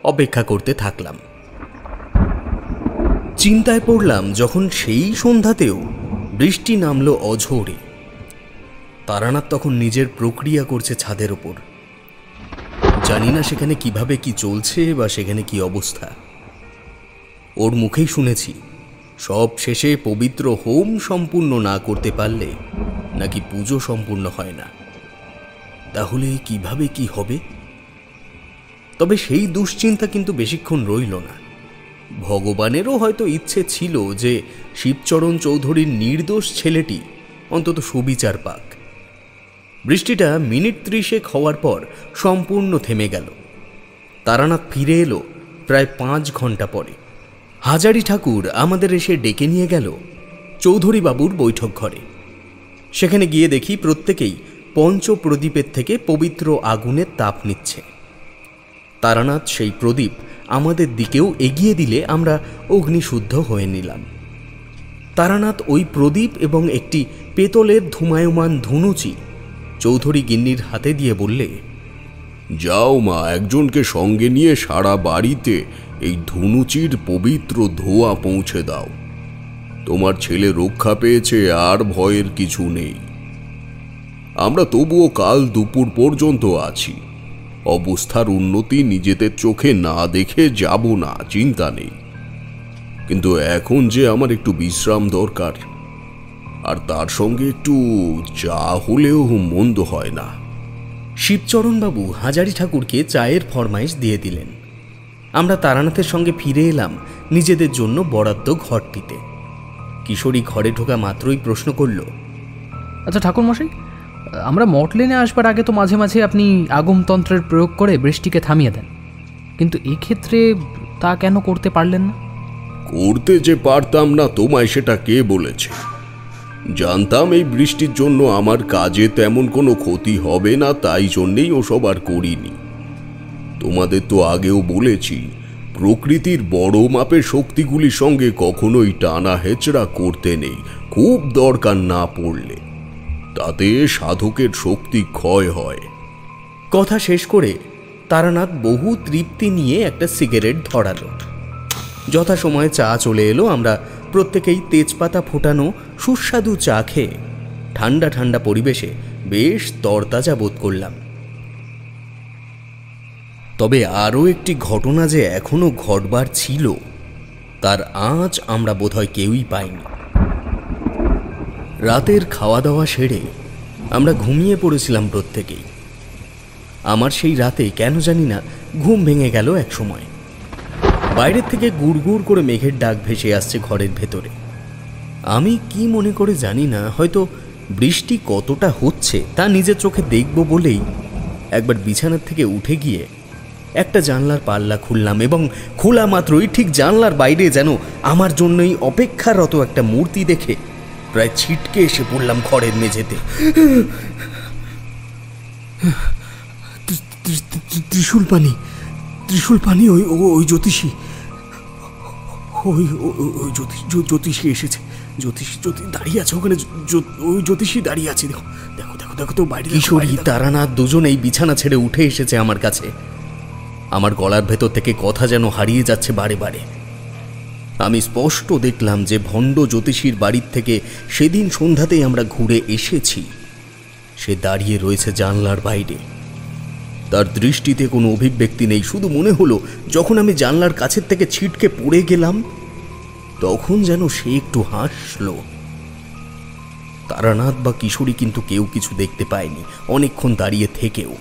B: অপেক্ষা করতে থাকলাম। চিন্তায় পড়লাম যখন সেই সন্ধ্যাতেও বৃষ্টি নামলো অঝোরে। তারানাথ তখন নিজের প্রক্রিয়া করছে ছাদের ওপর। জানি না সেখানে কিভাবে কি চলছে বা সেখানে কি অবস্থা। ওর মুখেই শুনেছি সব শেষে পবিত্র হোম সম্পূর্ণ না করতে পারলে নাকি পুজো সম্পূর্ণ হয় না। তাহলে কিভাবে কি হবে? তবে সেই দুশ্চিন্তা কিন্তু বেশিক্ষণ রইল না। ভগবানেরও হয়তো ইচ্ছে ছিল যে শিবচরণ চৌধুরীর নির্দোষ ছেলেটি অন্তত সুবিচার পাক। বৃষ্টিটা মিনিট 30 হওয়ার পর সম্পূর্ণ থেমে গেল। তারানাথ ফিরে এলো প্রায় 5 ঘন্টা পরে। হাজারি ঠাকুর আমাদের এসে ডেকে নিয়ে গেল চৌধুরী বাবুর বৈঠক ঘরে। সেখানে গিয়ে দেখি প্রত্যেকেই পঞ্চপ্রদীপের থেকে পবিত্র আগুনের তাপ নিচ্ছে। তারানাথ সেই প্রদীপ আমাদের দিকেও এগিয়ে দিলে আমরা অগ্নিশুদ্ধ হয়ে নিলাম। তারানাথ ওই প্রদীপ এবং একটি পেতলের ধূমায়মান ধুনুচি চৌধুরী গিন্নির হাতে দিয়ে বললে,
C: যাও মা, একজনকে সঙ্গে নিয়ে সারা বাড়িতে এই ধুনুচির পবিত্র ধোঁয়া পৌঁছে দাও। তোমার ছেলে রক্ষা পেয়েছে, আর ভয়ের কিছু নেই। আমরা তবুও কাল দুপুর পর্যন্ত আছি। অবস্থার উন্নতি নিজেদের চোখে না দেখে যাব না, চিন্তা নেই। কিন্তু এখন যে আমার একটু বিশ্রাম দরকার, আর তার সঙ্গে একটু চা হলেও মন্দ হয় না।
B: শিবচরণবাবু হাজারি ঠাকুরকে চায়ের ফরমাইশ দিয়ে দিলেন। আমরা তারানাথের সঙ্গে ফিরে এলাম নিজেদের জন্য বরাদ্দ ঘরটিতে। কিশোরী ঘরে ঢোকা মাত্রই প্রশ্ন করল,
A: আচ্ছা ঠাকুরমশাই, আমরা মটলেনে আসবার আগে তো মাঝে মাঝে আপনি আগমতন্ত্রের প্রয়োগ করে বৃষ্টিকে থামিয়ে দেন, কিন্তু এক্ষেত্রে তা কেন করতে পারলেন না?
C: করতে যে পারতাম না তোমায় সেটা কে বলেছে? জানতাম এই বৃষ্টির জন্য আমার কাজে তেমন কোনো ক্ষতি হবে না, তাই জন্যেই ওসব আর করিনি। তোমাদের তো আগেও বলেছি, প্রকৃতির বড় মাপের শক্তিগুলির সঙ্গে কখনোই টানা হেচড়া করতে নেই, খুব দরকার না পড়লে। তাতে সাধকের শক্তি ক্ষয় হয়।
B: কথা শেষ করে তারানাথ বহু তৃপ্তি নিয়ে একটা সিগারেট ধরালো। যথাসময়ে চা চলে এলো। আমরা প্রত্যেকেই তেজপাতা ফোটানো সুস্বাদু চা খেয়ে ঠান্ডা ঠান্ডা পরিবেশে বেশ তরতাজা বোধ করলাম। তবে আরও একটি ঘটনা যে এখনো ঘটবার ছিল তার আঁচ আমরা বোধহয় কেউই পাইনি। রাতের খাওয়া দাওয়া সেরে আমরা ঘুমিয়ে পড়েছিলাম প্রত্যেকেই। আমার সেই রাতে কেন জানি না ঘুম ভেঙে গেল এক সময়। বাইরের থেকে গুড়গুড় করে মেঘের ডাক ভেসে আসছে ঘরের ভেতরে। আমি কি মনে করে জানি না, হয়তো বৃষ্টি কতটা হচ্ছে তা নিজের চোখে দেখব বলেই একবার বিছানার থেকে উঠে গিয়ে একটা জানলার পাল্লা খুললাম এবং খোলা মাত্রই ঠিক জানলার বাইরে যেন আমার জন্যই অপেক্ষারত একটা মূর্তি দেখে প্রায় ছিটকে এসে পড়লাম ঘরের মেঝেতে। ত্রিশূল পানি, ওই জ্যোতিষী, ওই জ্যোতিষী এসেছে। জ্যোতিষী দাঁড়িয়ে আছে ওখানে, ওই জ্যোতিষী দাঁড়িয়ে আছে। দেখো দেখো দেখো দেখো তো বাইরে। কিশোরী, তারানাথ দুজনেই বিছানা ছেড়ে উঠে এসেছে আমার কাছে। আমার গলার ভেতর থেকে কথা যেন হারিয়ে যাচ্ছে বারে বারে। আমি স্পষ্ট দেখলাম যে ভণ্ড জ্যোতিষীর বাড়ির থেকে সেদিন সন্ধ্যাতেই আমরা ঘুরে এসেছি সে দাঁড়িয়ে রয়েছে জানলার বাইরে। তার দৃষ্টিতে কোনো অভিব্যক্তি নেই, শুধু মনে হলো যখন আমি জানলার কাছের থেকে ছিটকে পড়ে গেলাম তখন যেন সে একটু হাসল। তারানাথ বা কিশোরী কিন্তু কেউ কিছু দেখতে পায়নি অনেকক্ষণ দাঁড়িয়ে থেকেও।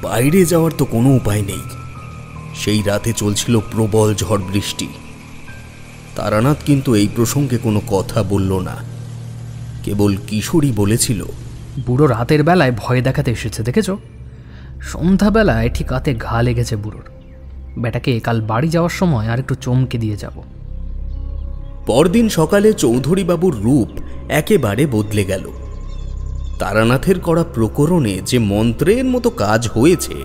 B: বাইরে যাওয়ার তো কোনো উপায় নেই। সেই রাতে চলছিল প্রবল ঝড় বৃষ্টি। তারানাথ কিন্তু এই প্রসঙ্গে কোনো কথা বলল না, কেবল কিশোরী বলেছিল,
A: বুড়ো রাতের বেলায় ভয় দেখাতে এসেছে, দেখেছ? সন্ধ্যাবেলায় ঠিক হাতে ঘা লেগেছে বুড়োর। বেটাকে কাল বাড়ি যাওয়ার সময় আর একটু চমকে দিয়ে যাব।
B: পরদিন সকালে চৌধুরীবাবুর রূপ একেবারে বদলে গেল। তারানাথের করা প্রকরণে যে মন্ত্রের মতো কাজ হয়েছে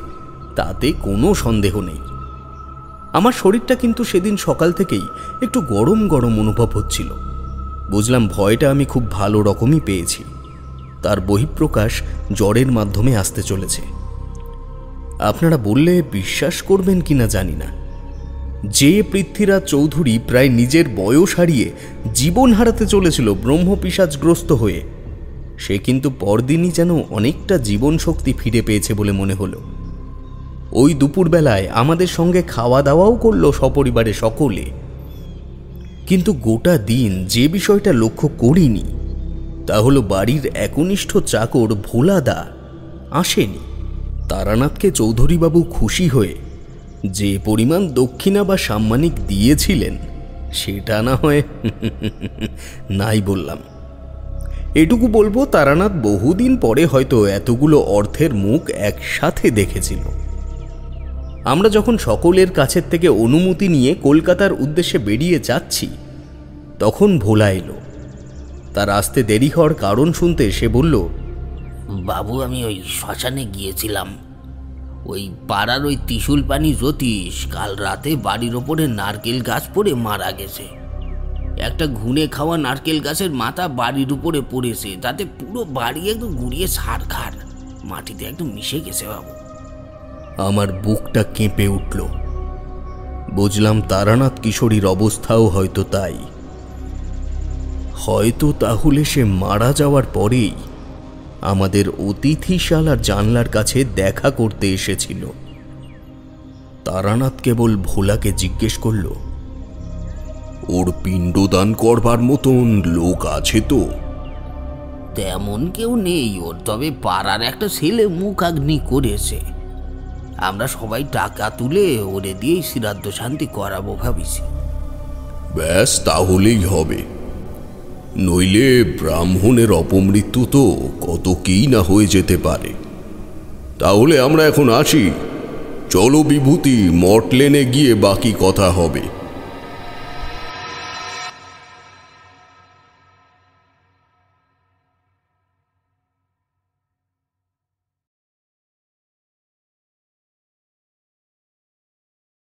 B: তাতে কোনো সন্দেহ নেই। আমার শরীরটা কিন্তু সেদিন সকাল থেকেই একটু গরম গরম অনুভব হচ্ছিল। বুঝলাম ভয়টা আমি খুব ভালো রকমই পেয়েছি। তার বহিঃপ্রকাশ জ্বরের মাধ্যমে আসতে চলেছে। আপনারা বললে বিশ্বাস করবেন কিনা জানি না, যে পৃথ্বীরাজ চৌধুরী প্রায় নিজের বয়স হারিয়ে জীবন হারাতে চলেছিল ব্রহ্মপিশাচগ্রস্ত হয়ে, সে কিন্তু পরদিনই যেন অনেকটা জীবন শক্তি ফিরে পেয়েছে বলে মনে হলো। ওই দুপুরবেলায় আমাদের সঙ্গে খাওয়া দাওয়াও করলো সপরিবারে সকলে। কিন্তু গোটা দিন যে বিষয়টা লক্ষ্য করিনি তা হলো বাড়ির একনিষ্ঠ চাকর ভোলাদা আসেনি। তারানাথকে চৌধুরীবাবু খুশি হয়ে যে পরিমাণ দক্ষিণা বা সাম্মানিক দিয়েছিলেন সেটা না হয় নাই বললাম। এটুকু বলবো, তারানাথ বহুদিন পরে হয়তো এতগুলো অর্থের মুখ একসাথে দেখেছিল। আমরা যখন সকলের কাছের থেকে অনুমতি নিয়ে কলকাতার উদ্দেশ্যে বেরিয়ে যাচ্ছি তখন ভোলা এলো। তার আসতে দেরি হওয়ার কারণ শুনতে সে বলল,
F: বাবু, আমি ওই শ্মশানে গিয়েছিলাম। ওই পাড়ার ওই ত্রিশূল পানি জ্যোতিষ কাল রাতে বাড়ির ওপরে নারকেল গাছ পড়ে মারা গেছে। একটা ঘুনে খাওয়া নারকেল গাছের মাথা বাড়ির উপরে পড়েছে, তাতে পুরো বাড়ি একদম গুড়িয়ে ছাড়খাড়, মাটিতে একদম মিশে গেছে বাবু।
B: আমার বুকটা কেঁপে উঠল। বুঝলাম তারানাথ কিশোরীর অবস্থাও হয়তো তাই। হয়তো তাহলে সে মারা যাওয়ার পরেই আমাদের অতিথিশালার জানলার কাছে দেখা করতে এসেছিল। তারানাথ কেবল ভোলাকে জিজ্ঞেস করল,
C: ওর পিণ্ডদান করবার মতন লোক আছে তো?
F: তেমন কেউ নেই ওর, তবে পাড়ার একটা ছেলে মুখাগ্নি করেছে। আমরা সবাই টাকা তুলে ওরে দিয়েই শ্রাদ্ধ শান্তি করাবো ভাবিছি।
C: ব্যাস, তাহলেই হবে। নইলে ব্রাহ্মণের অপমৃত্যু তো কত কি না হয়ে যেতে পারে। তাহলে আমরা এখন আসি। চলো বিভূতি, মঠলেনে গিয়ে বাকি কথা হবে।